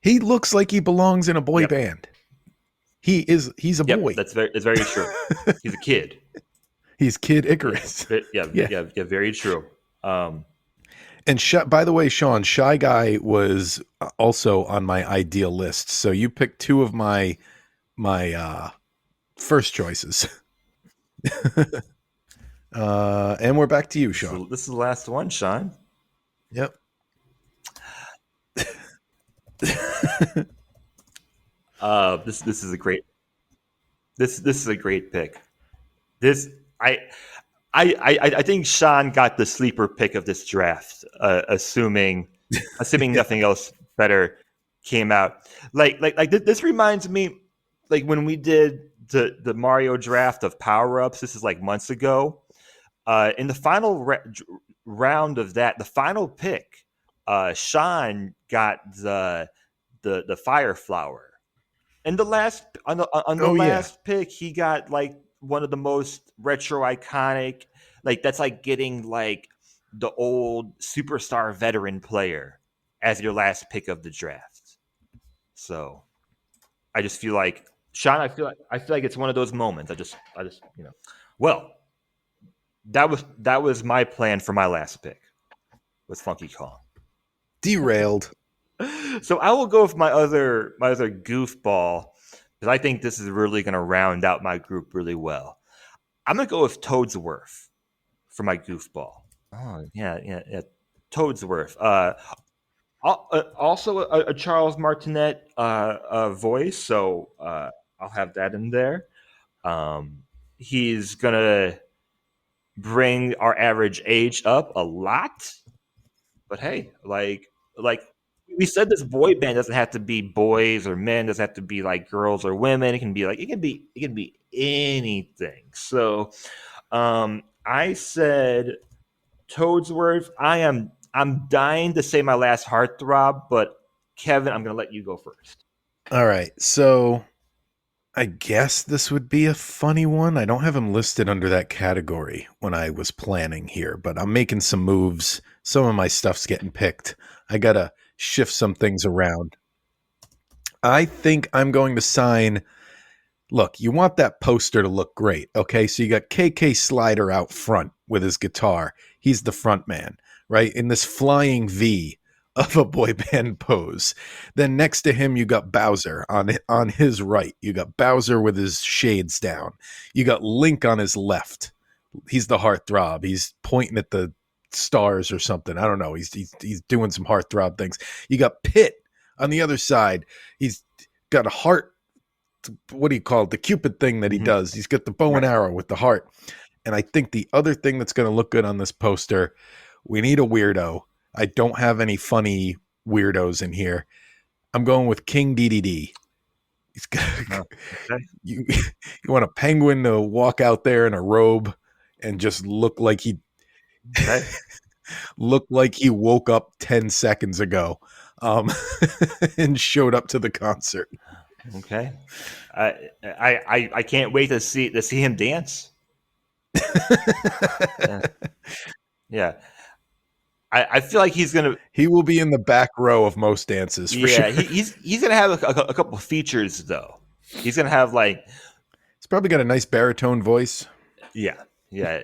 He looks like he belongs in a boy Yep. band. He's a boy. That's very true. He's a kid. He's Kid Icarus. Yeah, very true. And by the way, Shawn, Shy Guy was also on my ideal list. So you picked two of my first choices. And we're back to you, Shawn. This is the last one, Shawn. Yep. This is a great this is a great pick. This I think Shawn got the sleeper pick of this draft, assuming nothing else better came out. This reminds me, like when we did the Mario draft of power ups. This is like months ago. In the final round of that, the final pick, Shawn got the fire flower. And the last last pick, he got like one of the most retro iconic, like that's like getting like the old superstar veteran player as your last pick of the draft. So I just feel like Shawn, I feel like it's one of those moments. I just well, that was my plan for my last pick was Funky Kong. Derailed. So I will go with my other goofball because I think this is really going to round out my group really well. I'm going to go with Toadsworth for my goofball. Oh yeah. Toadsworth. Also a Charles Martinet voice, so I'll have that in there. He's gonna bring our average age up a lot, but hey, like we said, this boy band doesn't have to be boys or men. It doesn't have to be like girls or women. It can be anything. So, I said Toadsworth. I'm dying to say my last heartthrob, but Kevin, I'm going to let you go first. All right. So I guess this would be a funny one. I don't have him listed under that category when I was planning here, but I'm making some moves. Some of my stuff's getting picked. I got to shift some things around. I think I'm going to sign. Look, you want that poster to look great. Okay. So you got KK Slider out front with his guitar. He's the front man, right? In this flying V of a boy band pose. Then next to him, you got Bowser on his right. You got Bowser with his shades down. You got Link on his left. He's the heartthrob. He's pointing at the stars or something. I don't know. He's doing some heartthrob things. You got Pit on the other side. He's got a heart. What do you call it? The Cupid thing that he does. He's got the bow and arrow with the heart. And I think the other thing that's going to look good on this poster, we need a weirdo. I don't have any funny weirdos in here. I'm going with King DDD. He's got, Oh, okay. you you want a penguin to walk out there in a robe and just Okay. look like he woke up 10 seconds ago, and showed up to the concert. Okay. I can't wait to see him dance. Yeah. Yeah. I feel like he's gonna. He will be in the back row of most dances for Yeah. sure. He's gonna have a couple features though. He's gonna have like. He's probably got a nice baritone voice. Yeah. Yeah.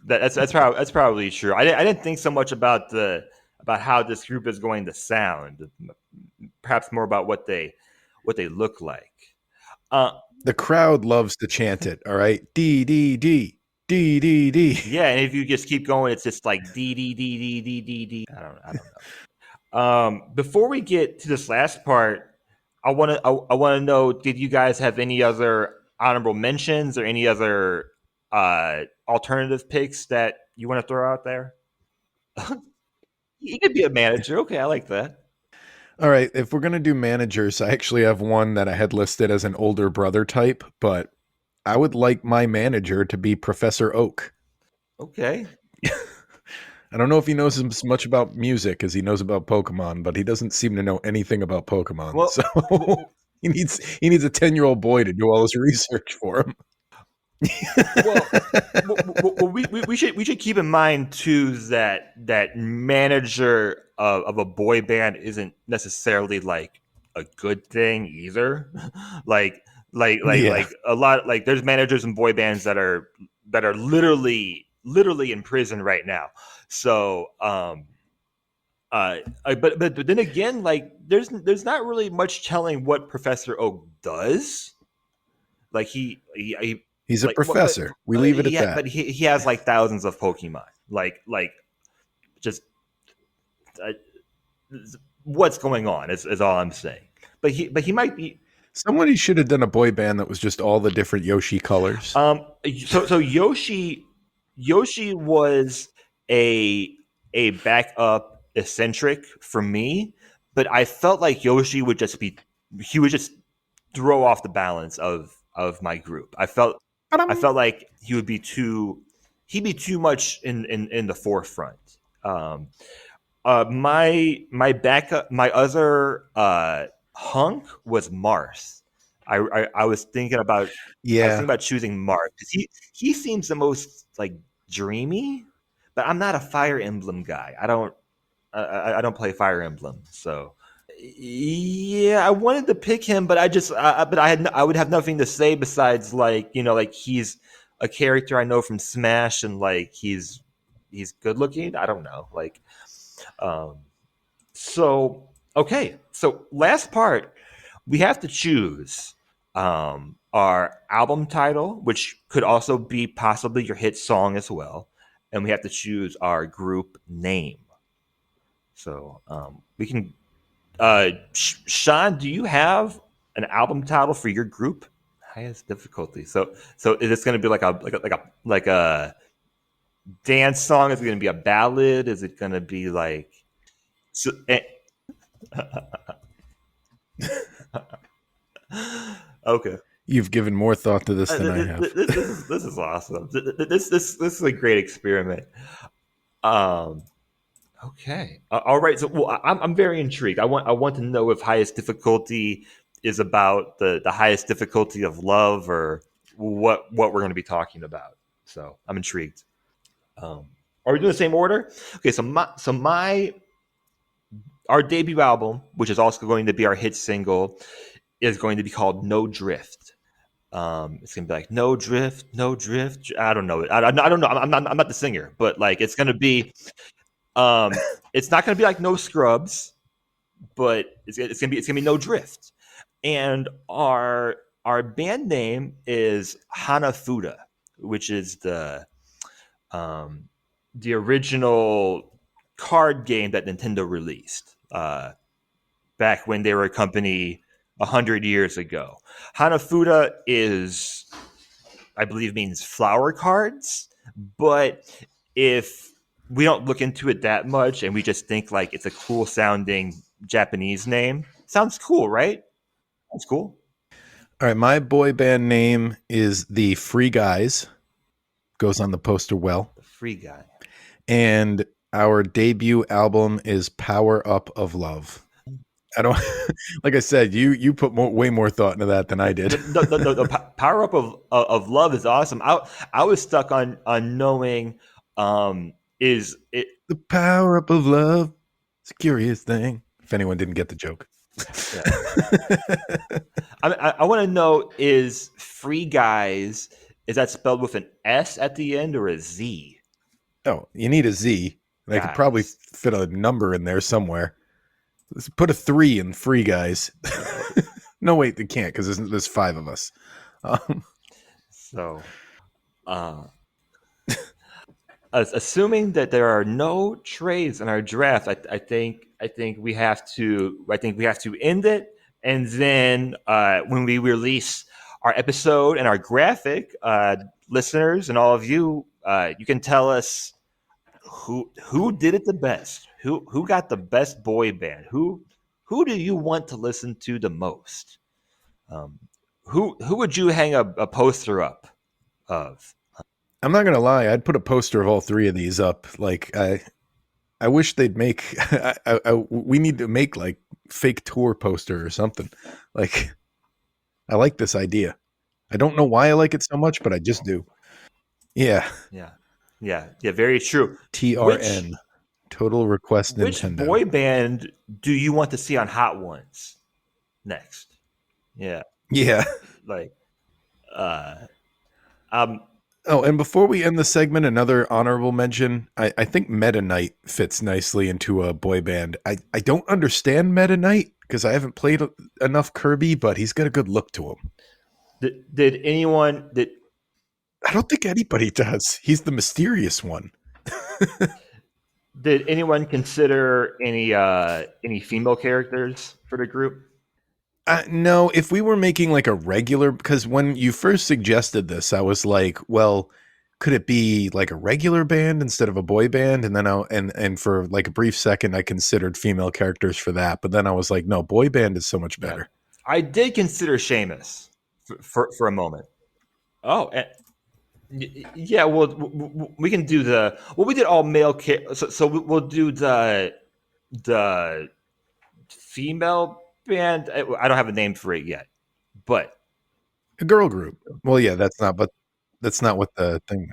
That's probably true. I didn't think so much about how this group is going to sound. Perhaps more about what they look like. Uh, The crowd loves to chant it. All right, D D D D D D. yeah, and if you just keep going, it's just like D D D D D D D. I don't know. Before we get to this last part, I want to know: did you guys have any other honorable mentions or any other alternative picks that you want to throw out there? He could be a manager. Okay, I like that. All right, if we're gonna do managers, I actually have one that I had listed as an older brother type, but I would like my manager to be Professor Oak. Okay. I don't know if he knows as much about music as he knows about Pokemon, but he doesn't seem to know anything about Pokemon. Well, So he needs a 10-year-old boy to do all his research for him. well, we should keep in mind too that manager of a boy band isn't necessarily like a good thing either. like Yeah. a lot like there's managers in boy bands that are literally in prison right now. So but then again, like there's not really much telling what Professor Oak does. Like he He's a like what professor. We leave it at that. but he has like thousands of Pokemon. Like just uh, what's going on is all I'm saying. But he might be. Somebody should have done a boy band that was just all the different Yoshi colors. So Yoshi was a backup eccentric for me, but I felt like Yoshi would just be he would just throw off the balance of my group. I felt like he'd be too much in the forefront. Um, my other hunk was Mars. I was thinking about Yeah. choosing Mars because he seems the most like dreamy, but I'm not a Fire Emblem guy. I don't play Fire Emblem, so yeah, I wanted to pick him, but I would have nothing to say besides like like he's a character I know from Smash and like he's good looking. I don't know, like um, so okay. So last part, we have to choose our album title, which could also be possibly your hit song as well, and we have to choose our group name. So we can Shawn, do you have an album title for your group? Highest difficulty. So is this going to be like a dance song? Is it going to be a ballad? Is it going to be like so, okay. You've given more thought to this than I have. This is awesome. This is a great experiment. Um, Okay. All right. So, well, I'm very intrigued. I want to know if highest difficulty is about the highest difficulty of love or what we're going to be talking about. So I'm intrigued. Are we doing the same order? Okay. So my our debut album, which is also going to be our hit single, is going to be called No Drift. It's gonna be like no drift, no drift. I don't know. I don't know. I'm not the singer, but like it's gonna be it's not going to be like No Scrubs, but it's gonna be No Drift, and our band name is Hanafuda, which is um, the original card game that Nintendo released back when they were a company 100 years ago. Hanafuda is, I believe, means flower cards, but if we don't look into it that much and we just think like it's a cool sounding Japanese name, sounds cool, right? That's cool. All right, my boy band name is the Free Guys. Goes on the poster well. The Free Guy. And our debut album is Power Up of Love. I don't like I said, you put way more thought into that than I did. The Power Up of Love is awesome. I was stuck on knowing is it the power up of love. It's a curious thing. If anyone didn't get the joke. Yeah. I want to know, is Free Guys, is that spelled with an S at the end or a Z? Oh, you need a Z. They could probably fit a number in there somewhere. Let's put a 3 in Free Guys. No, wait, they can't because there's 5 of us. Assuming that there are no trades in our draft, I think we have to end it, and then when we release our episode and our graphic, listeners and all of you, you can tell us who did it the best, who got the best boy band, who do you want to listen to the most, who would you hang a poster up of? I'm not gonna lie, I'd put a poster of all 3 of these up. Like I wish they'd make. We need to make like fake tour poster or something. Like, I like this idea. I don't know why I like it so much, but I just do. Yeah. Very true. TRN, Total Request Which Nintendo. boy band do you want to see on Hot Ones next? Yeah. Like, Oh, and before we end the segment, another honorable mention. I think Meta Knight fits nicely into a boy band. I don't understand Meta Knight because I haven't played enough Kirby, but he's got a good look to him. Did anyone? I don't think anybody does. He's the mysterious one. Did anyone consider any female characters for the group? No, if we were making like a regular, because when you first suggested this, I was like, well, could it be like a regular band instead of a boy band? And then and for like a brief second, I considered female characters for that. But then I was like, no, boy band is so much better. I did consider Seamus for a moment. Oh, yeah. Well, we can do we did all male. So we'll do the female band. I don't have a name for it yet, but a girl group. Well, yeah, that's not what the thing.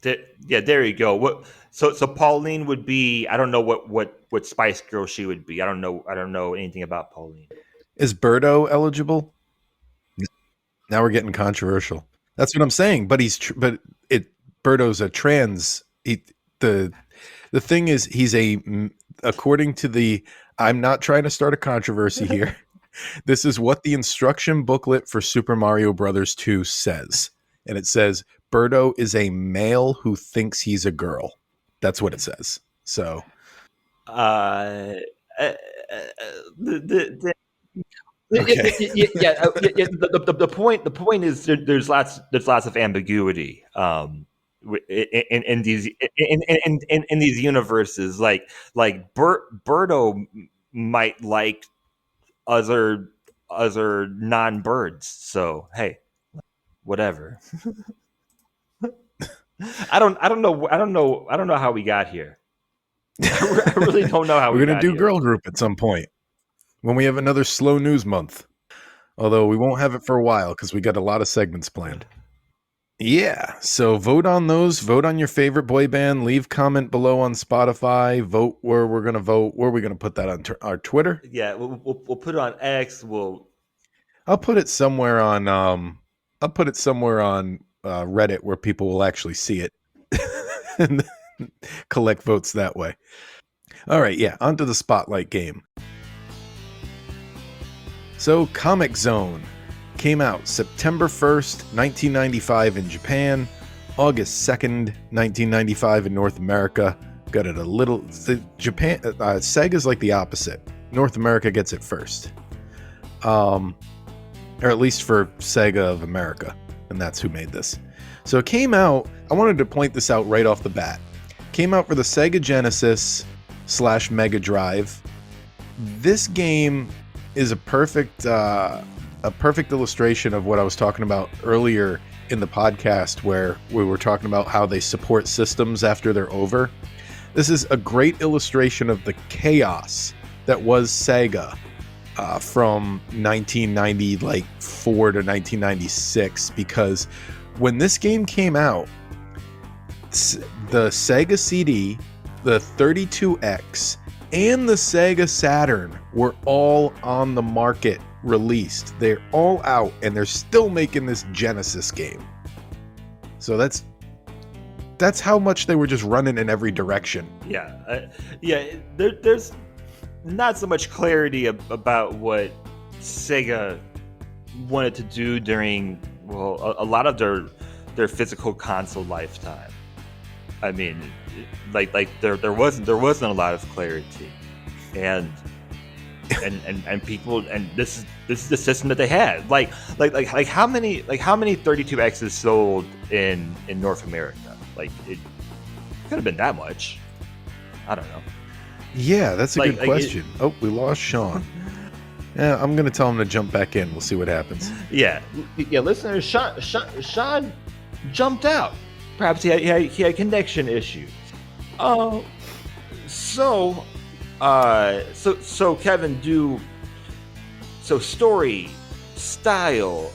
There you go. So Pauline would be. I don't know what Spice Girl she would be. I don't know anything about Pauline. Is Birdo eligible? Now we're getting controversial. That's what I'm saying. But Birdo's a trans. The thing is, he's according to the. I'm not trying to start a controversy here. This is what the instruction booklet for Super Mario Brothers 2 says. And it says, Birdo is a male who thinks he's a girl. That's what it says. So. Okay. The point is there's lots of ambiguity in these universes. Like Birdo might like other non-birds. So hey, whatever. I don't know how we got here. I really don't know how we're gonna do girl group at some point when we have another slow news month. Although we won't have it for a while because we got a lot of segments planned. Yeah, so vote on those. Vote on your favorite boy band. Leave comment below on Spotify. Vote where we're going to vote. Where are we going to put that on our Twitter? Yeah, we'll put it on X. I'll put it somewhere on. Reddit where people will actually see it and collect votes that way. All right, yeah, onto the spotlight game. So, Comic Zone came out September 1st, 1995 in Japan, August 2nd, 1995 in North America. Got it a little... Japan... Sega's like the opposite. North America gets it first. Or at least for Sega of America. And that's who made this. So it came out... I wanted to point this out right off the bat. Came out for the Sega Genesis / Mega Drive. This game is a perfect illustration of what I was talking about earlier in the podcast, where we were talking about how they support systems after they're over. This is a great illustration of the chaos that was Sega from 1994 to 1996, because when this game came out, the Sega CD, the 32X, and the Sega Saturn were all on the market, released. They're all out, and they're still making this Genesis game. So that's how much they were just running in every direction. There's not so much clarity about what Sega wanted to do during a lot of their physical console lifetime. I mean, like there wasn't a lot of clarity, and people, and this is the system that they had. Like how many 32Xs sold in North America? Like, it could have been that much. I don't know. Yeah, that's a good question. We lost Shawn. Yeah, I'm gonna tell him to jump back in. We'll see what happens. Yeah. Listeners, Shawn jumped out. Perhaps he had connection issues. So Kevin, story, style,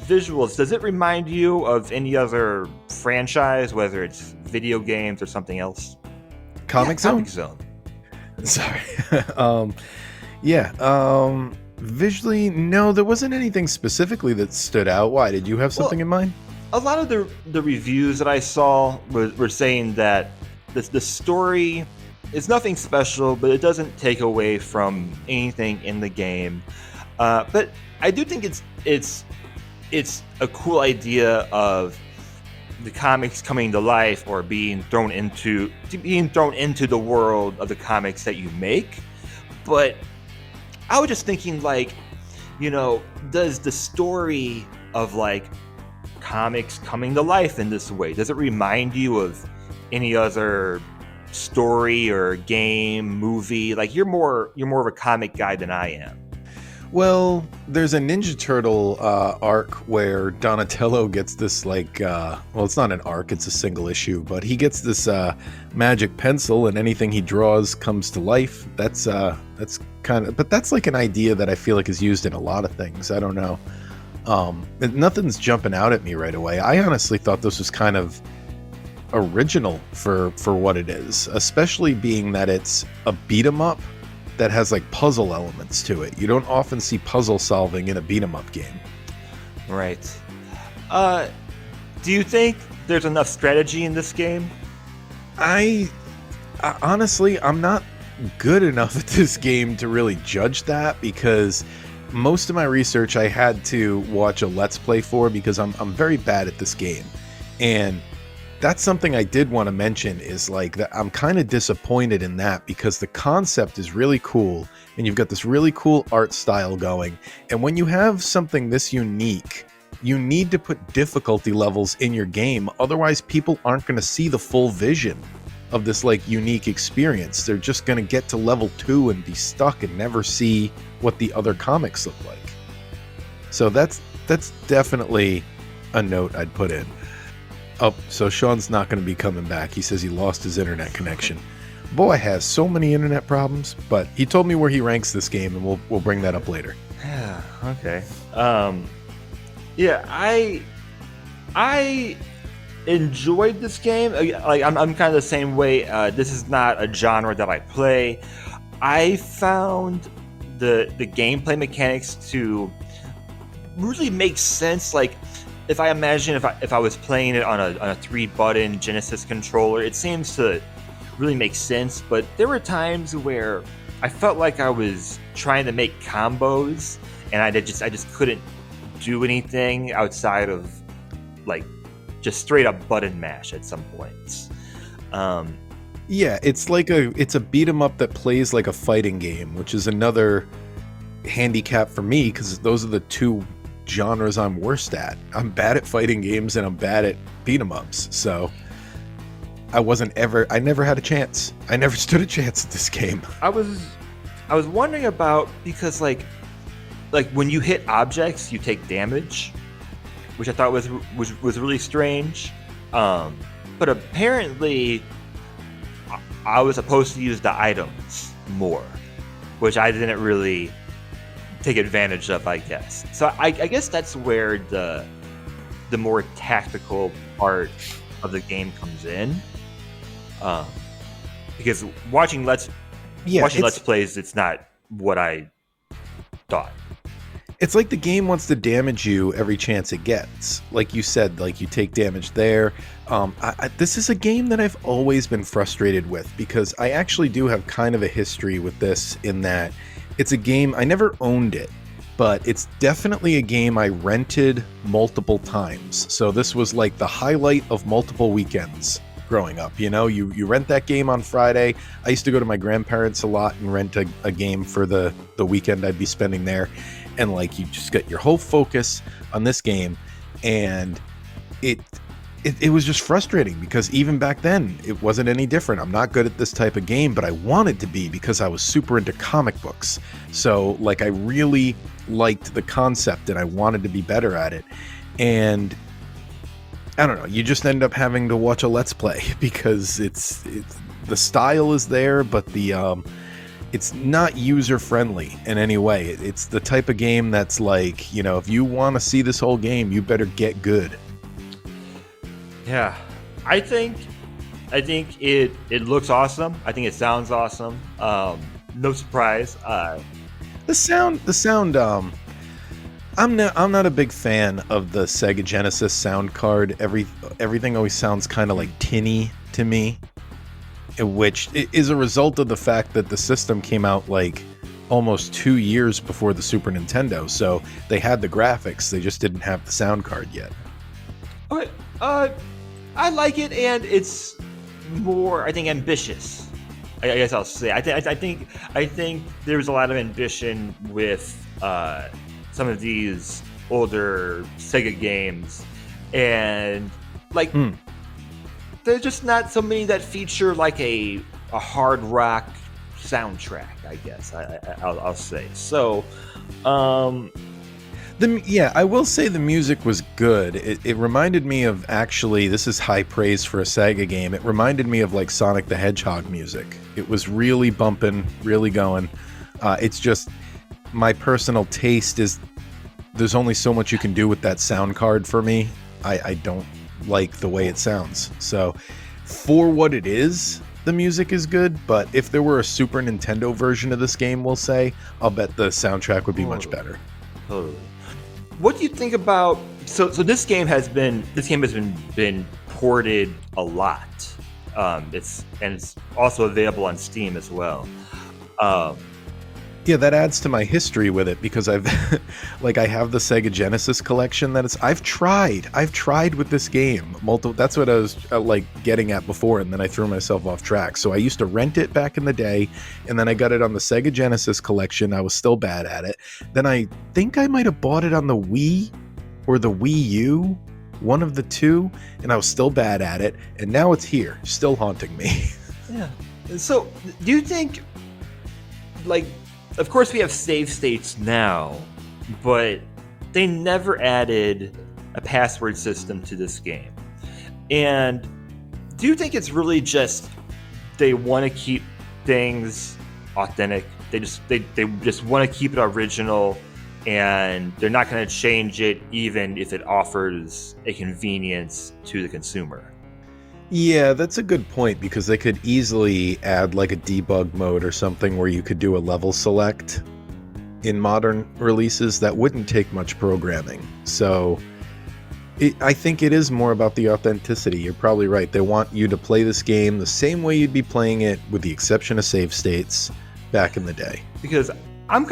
visuals, does it remind you of any other franchise, whether it's video games or something else? Comic Zone? Sorry. Visually, no, there wasn't anything specifically that stood out. Why? Did you have something in mind? A lot of the reviews that I saw were saying that the story is nothing special, but it doesn't take away from anything in the game. But I do think it's a cool idea of the comics coming to life, or being thrown into the world of the comics that you make. But I was just thinking, like, does the story of like comics coming to life in this way, does it remind you of any other story or game, movie? Like, you're more of a comic guy than I am. Well, there's a Ninja Turtle arc where Donatello gets this, like, it's not an arc, it's a single issue, but he gets this magic pencil, and anything he draws comes to life. That's like an idea that I feel like is used in a lot of things. I don't know. Nothing's jumping out at me right away. I honestly thought this was kind of original for what it is, especially being that it's a beat 'em up that has like puzzle elements to it. You don't often see puzzle solving in a beat 'em up game. Right. Do you think there's enough strategy in this game? I honestly, I'm not good enough at this game to really judge that, because most of my research I had to watch a Let's Play for, because I'm very bad at this game. And that's something I did want to mention, is like that I'm kind of disappointed in that, because the concept is really cool and you've got this really cool art style going. And when you have something this unique, you need to put difficulty levels in your game. Otherwise, people aren't going to see the full vision of this like unique experience. They're just going to get to level 2 and be stuck and never see what the other comics look like. So that's definitely a note I'd put in. Oh, so Shawn's not going to be coming back. He says he lost his internet connection. Boy has so many internet problems, but he told me where he ranks this game, and we'll bring that up later. Yeah. Okay. I enjoyed this game. Like, I'm kind of the same way. This is not a genre that I play. I found the gameplay mechanics to really make sense. Like, if I imagine if I was playing it on a 3-button Genesis controller, it seems to really make sense. But there were times where I felt like I was trying to make combos, and I just couldn't do anything outside of like just straight up button mash at some points. Yeah, it's a beat 'em up that plays like a fighting game, which is another handicap for me, because those are the two genres I'm worst at. I'm bad at fighting games and I'm bad at beat 'em ups. So I never had a chance. I never stood a chance at this game. I was I was wondering about, because like when you hit objects, you take damage, which I thought was really strange. But apparently, I was supposed to use the items more, which I didn't really take advantage of, I guess. So I guess that's where the more tactical part of the game comes in. Because watching let's plays, it's not what I thought. It's like the game wants to damage you every chance it gets. Like you said, like you take damage there. This is a game that I've always been frustrated with, because I actually do have kind of a history with this, in that it's a game, I never owned it, but it's definitely a game I rented multiple times. So this was like the highlight of multiple weekends growing up. You know, you rent that game on Friday. I used to go to my grandparents a lot and rent a game for the weekend I'd be spending there. And like, you just got your whole focus on this game, and it was just frustrating, because even back then it wasn't any different. I'm not good at this type of game, but I wanted to be, because I was super into comic books. So like, I really liked the concept and I wanted to be better at it. And I don't know, you just end up having to watch a Let's Play, because it's the style is there, but it's not user-friendly in any way. It's the type of game that's like, you know, if you want to see this whole game, you better get good. Yeah, I think it looks awesome. I think it sounds awesome. No surprise. The sound. I'm not a big fan of the Sega Genesis sound card. Everything always sounds kind of like tinny to me, which is a result of the fact that the system came out like almost 2 years before the Super Nintendo. So they had the graphics, they just didn't have the sound card yet. Okay, I like it, and it's more, I think, ambitious. I guess I'll say. I think there's a lot of ambition with some of these older Sega games, and like there's just not so many that feature like a hard rock soundtrack, I guess I'll say. So I will say the music was good. It reminded me of, actually, this is high praise for a Sega game, it reminded me of like Sonic the Hedgehog music. It was really bumping, really going. It's just, my personal taste is, there's only so much you can do with that sound card for me. I don't like the way it sounds. So for what it is, the music is good, but if there were a Super Nintendo version of this game, we'll say, I'll bet the soundtrack would be much better. Totally. What do you think about, so this game has been ported a lot. It's also available on Steam as well. Yeah, that adds to my history with it, because I've like, I have the Sega Genesis collection I've tried with this game multiple. That's what I was like getting at before, and then I threw myself off track. So I used to rent it back in the day, and then I got it on the Sega Genesis collection. I was still bad at it. Then I think I might have bought it on the Wii or the Wii U, one of the two, and I was still bad at it. And now it's here, still haunting me. Yeah. So do you think, like, of course we have save states now, but they never added a password system to this game. And do you think it's really just they want to keep things authentic? They just want to keep it original, and they're not going to change it even if it offers a convenience to the consumer? Yeah, that's a good point, because they could easily add like a debug mode or something where you could do a level select in modern releases. That wouldn't take much programming. So I think it is more about the authenticity. You're probably right. They want you to play this game the same way you'd be playing it, with the exception of save states back in the day. Because I'm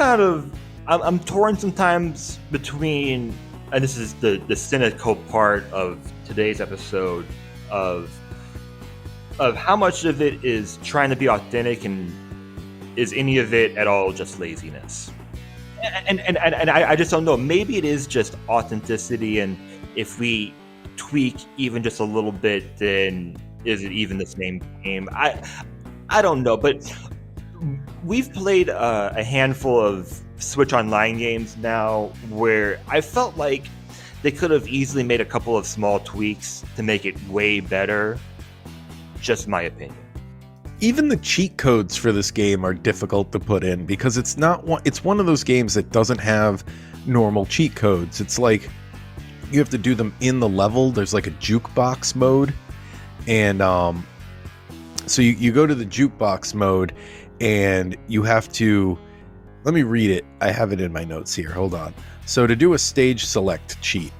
torn sometimes between, and this is the cynical part of today's episode, of how much of it is trying to be authentic, and is any of it at all just laziness? And I just don't know. Maybe it is just authenticity, and if we tweak even just a little bit, then is it even the same game? I don't know. But we've played a handful of Switch Online games now where I felt like they could have easily made a couple of small tweaks to make it way better. Just my opinion. Even the cheat codes for this game are difficult to put in because it's one of those games that doesn't have normal cheat codes. It's like you have to do them in the level. There's like a jukebox mode, and so you go to the jukebox mode and you have to, let me read it. I have it in my notes here. Hold on. So to do a stage select cheat,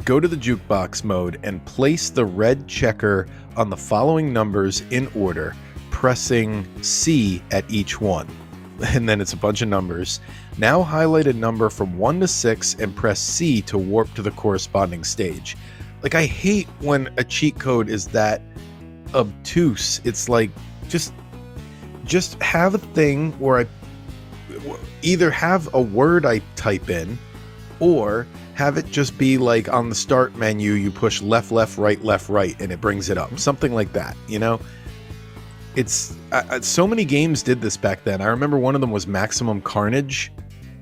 go to the jukebox mode and place the red checker on the following numbers in order, pressing C at each one. And then it's a bunch of numbers. Now highlight a number from 1 to 6 and press C to warp to the corresponding stage. Like, I hate when a cheat code is that obtuse. It's like, just have a thing where I either have a word I type in, or have it just be like on the start menu, you push left, right, and it brings it up. Something like that, you know? It's so many games did this back then. I remember one of them was Maximum Carnage.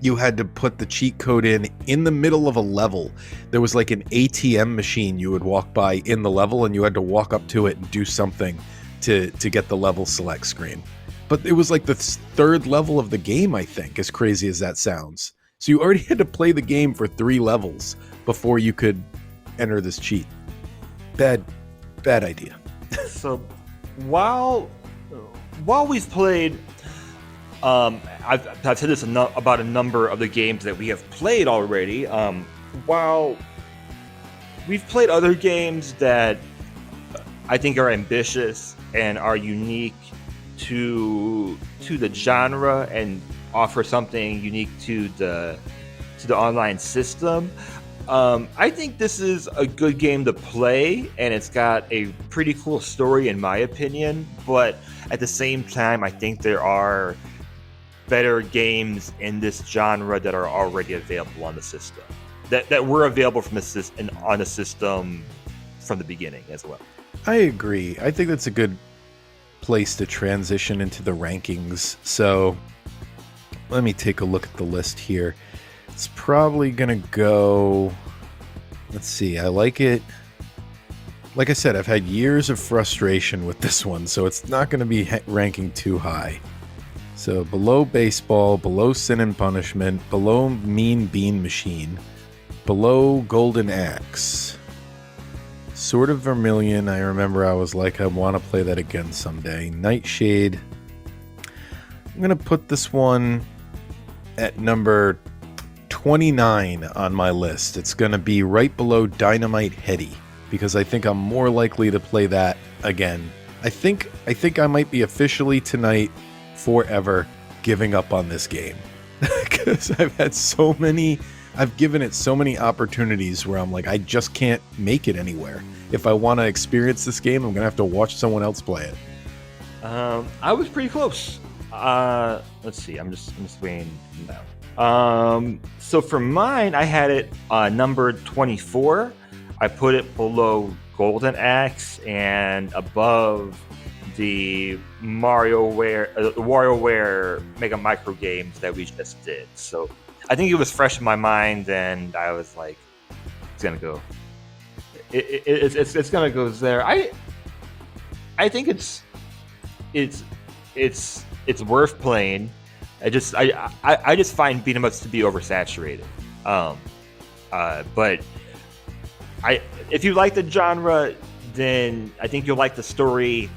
You had to put the cheat code in the middle of a level. There was like an ATM machine you would walk by in the level, and you had to walk up to it and do something to get the level select screen. But it was like the third level of the game, I think, as crazy as that sounds. So you already had to play the game for 3 levels before you could enter this cheat. Bad idea. So while we've played, I've said this about a number of the games that we have played already. While we've played other games that I think are ambitious and are unique to the genre and offer something unique to the online system, I think this is a good game to play, and it's got a pretty cool story in my opinion. But at the same time, I think there are better games in this genre that are already available on the system, that were available on the system from the beginning as well. I agree. I think that's a good place to transition into the rankings. So let me take a look at the list here. It's probably gonna go, let's see, I like it. Like I said, I've had years of frustration with this one, so it's not gonna be ranking too high. So below Baseball, below Sin and Punishment, below Mean Bean Machine, below Golden Axe. Sort of Vermilion, I remember I was like, I want to play that again someday. Nightshade. I'm going to put this one at number 29 on my list. It's going to be right below Dynamite Heady, because I think I'm more likely to play that again. I think I might be officially tonight, forever, giving up on this game. Because I've given it so many opportunities where I'm like, I just can't make it anywhere. If I want to experience this game, I'm going to have to watch someone else play it. I was pretty close. Let's see. I'm just waiting now. So for mine, I had it number 24. I put it below Golden Axe and above the WarioWare Mega Micro games that we just did. So I think it was fresh in my mind, and I was like, it's gonna go. It's gonna go there. I think it's worth playing. I just find beat 'em ups to be oversaturated. But if you like the genre, then I think you'll like the story.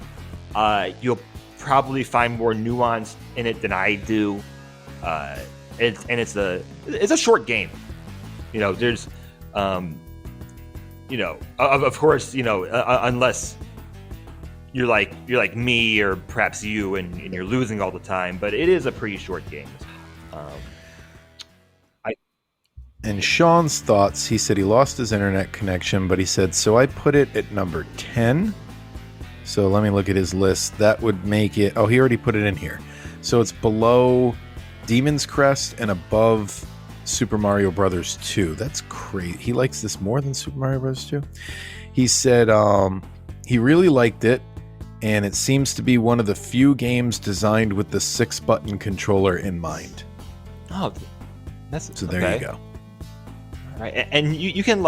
You'll probably find more nuance in it than I do. It's a short game. You know, there's, of course, unless you're like me or perhaps you and you're losing all the time, but it is a pretty short game. And Shawn's thoughts, he said he lost his internet connection, but he said, so I put it at number 10. So let me look at his list. That would make it, he already put it in here. So it's below Demon's Crest and above Super Mario Brothers 2. That's crazy. He likes this more than Super Mario Brothers 2. He said he really liked it, and it seems to be one of the few games designed with the 6-button controller in mind. Oh, that's So there you go. All right, and you can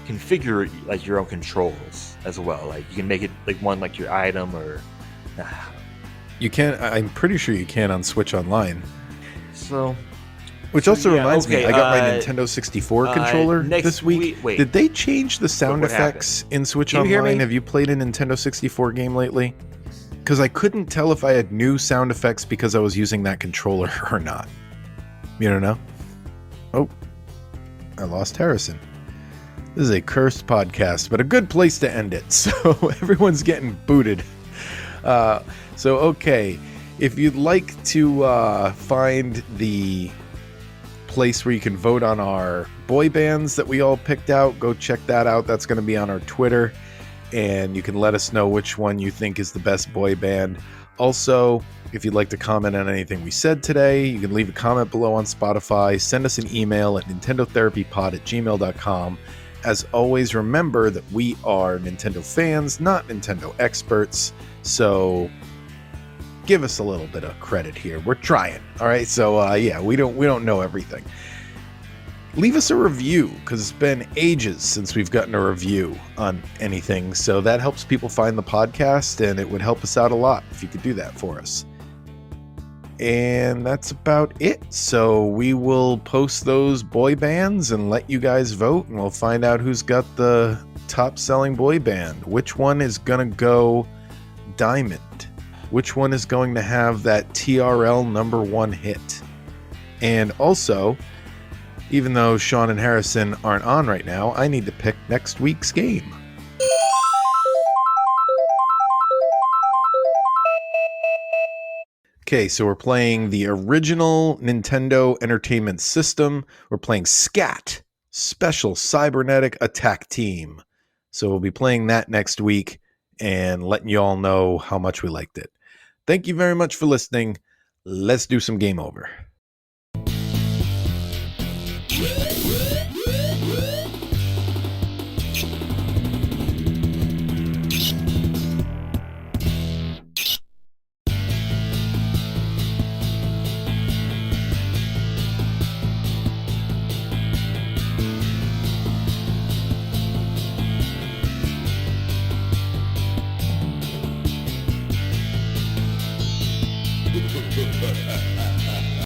configure like your own controls as well. Like you can make it like one like your item or. You can. I'm pretty sure you can on Switch Online. So. Which also reminds me, I got my Nintendo 64 controller this week. Wait. Did they change the sound What effects in Switch Can you hear Online? me? Have you played a Nintendo 64 game lately? Because I couldn't tell if I had new sound effects because I was using that controller or not. You don't know? Oh, I lost Harrison. This is a cursed podcast, but a good place to end it. So everyone's getting booted. Okay. If you'd like to find the place where you can vote on our boy bands that we all picked out, go check that out. That's going to be on our Twitter, and you can let us know which one you think is the best boy band. Also, if you'd like to comment on anything we said today, you can leave a comment below on Spotify, send us an email at nintendotherapypod@gmail.com. As always, remember that we are Nintendo fans, not Nintendo experts, so give us a little bit of credit here. We're trying. All right. So we don't know everything. Leave us a review, because it's been ages since we've gotten a review on anything. So that helps people find the podcast, and it would help us out a lot if you could do that for us. And that's about it. So we will post those boy bands and let you guys vote, and we'll find out who's got the top selling boy band. Which one is going to go diamond? Which one is going to have that TRL #1 hit? And also, even though Shawn and Harrison aren't on right now, I need to pick next week's game. Okay, so we're playing the original Nintendo Entertainment System. We're playing SCAT, Special Cybernetic Attack Team. So we'll be playing that next week and letting you all know how much we liked it. Thank you very much for listening. Let's do some game over.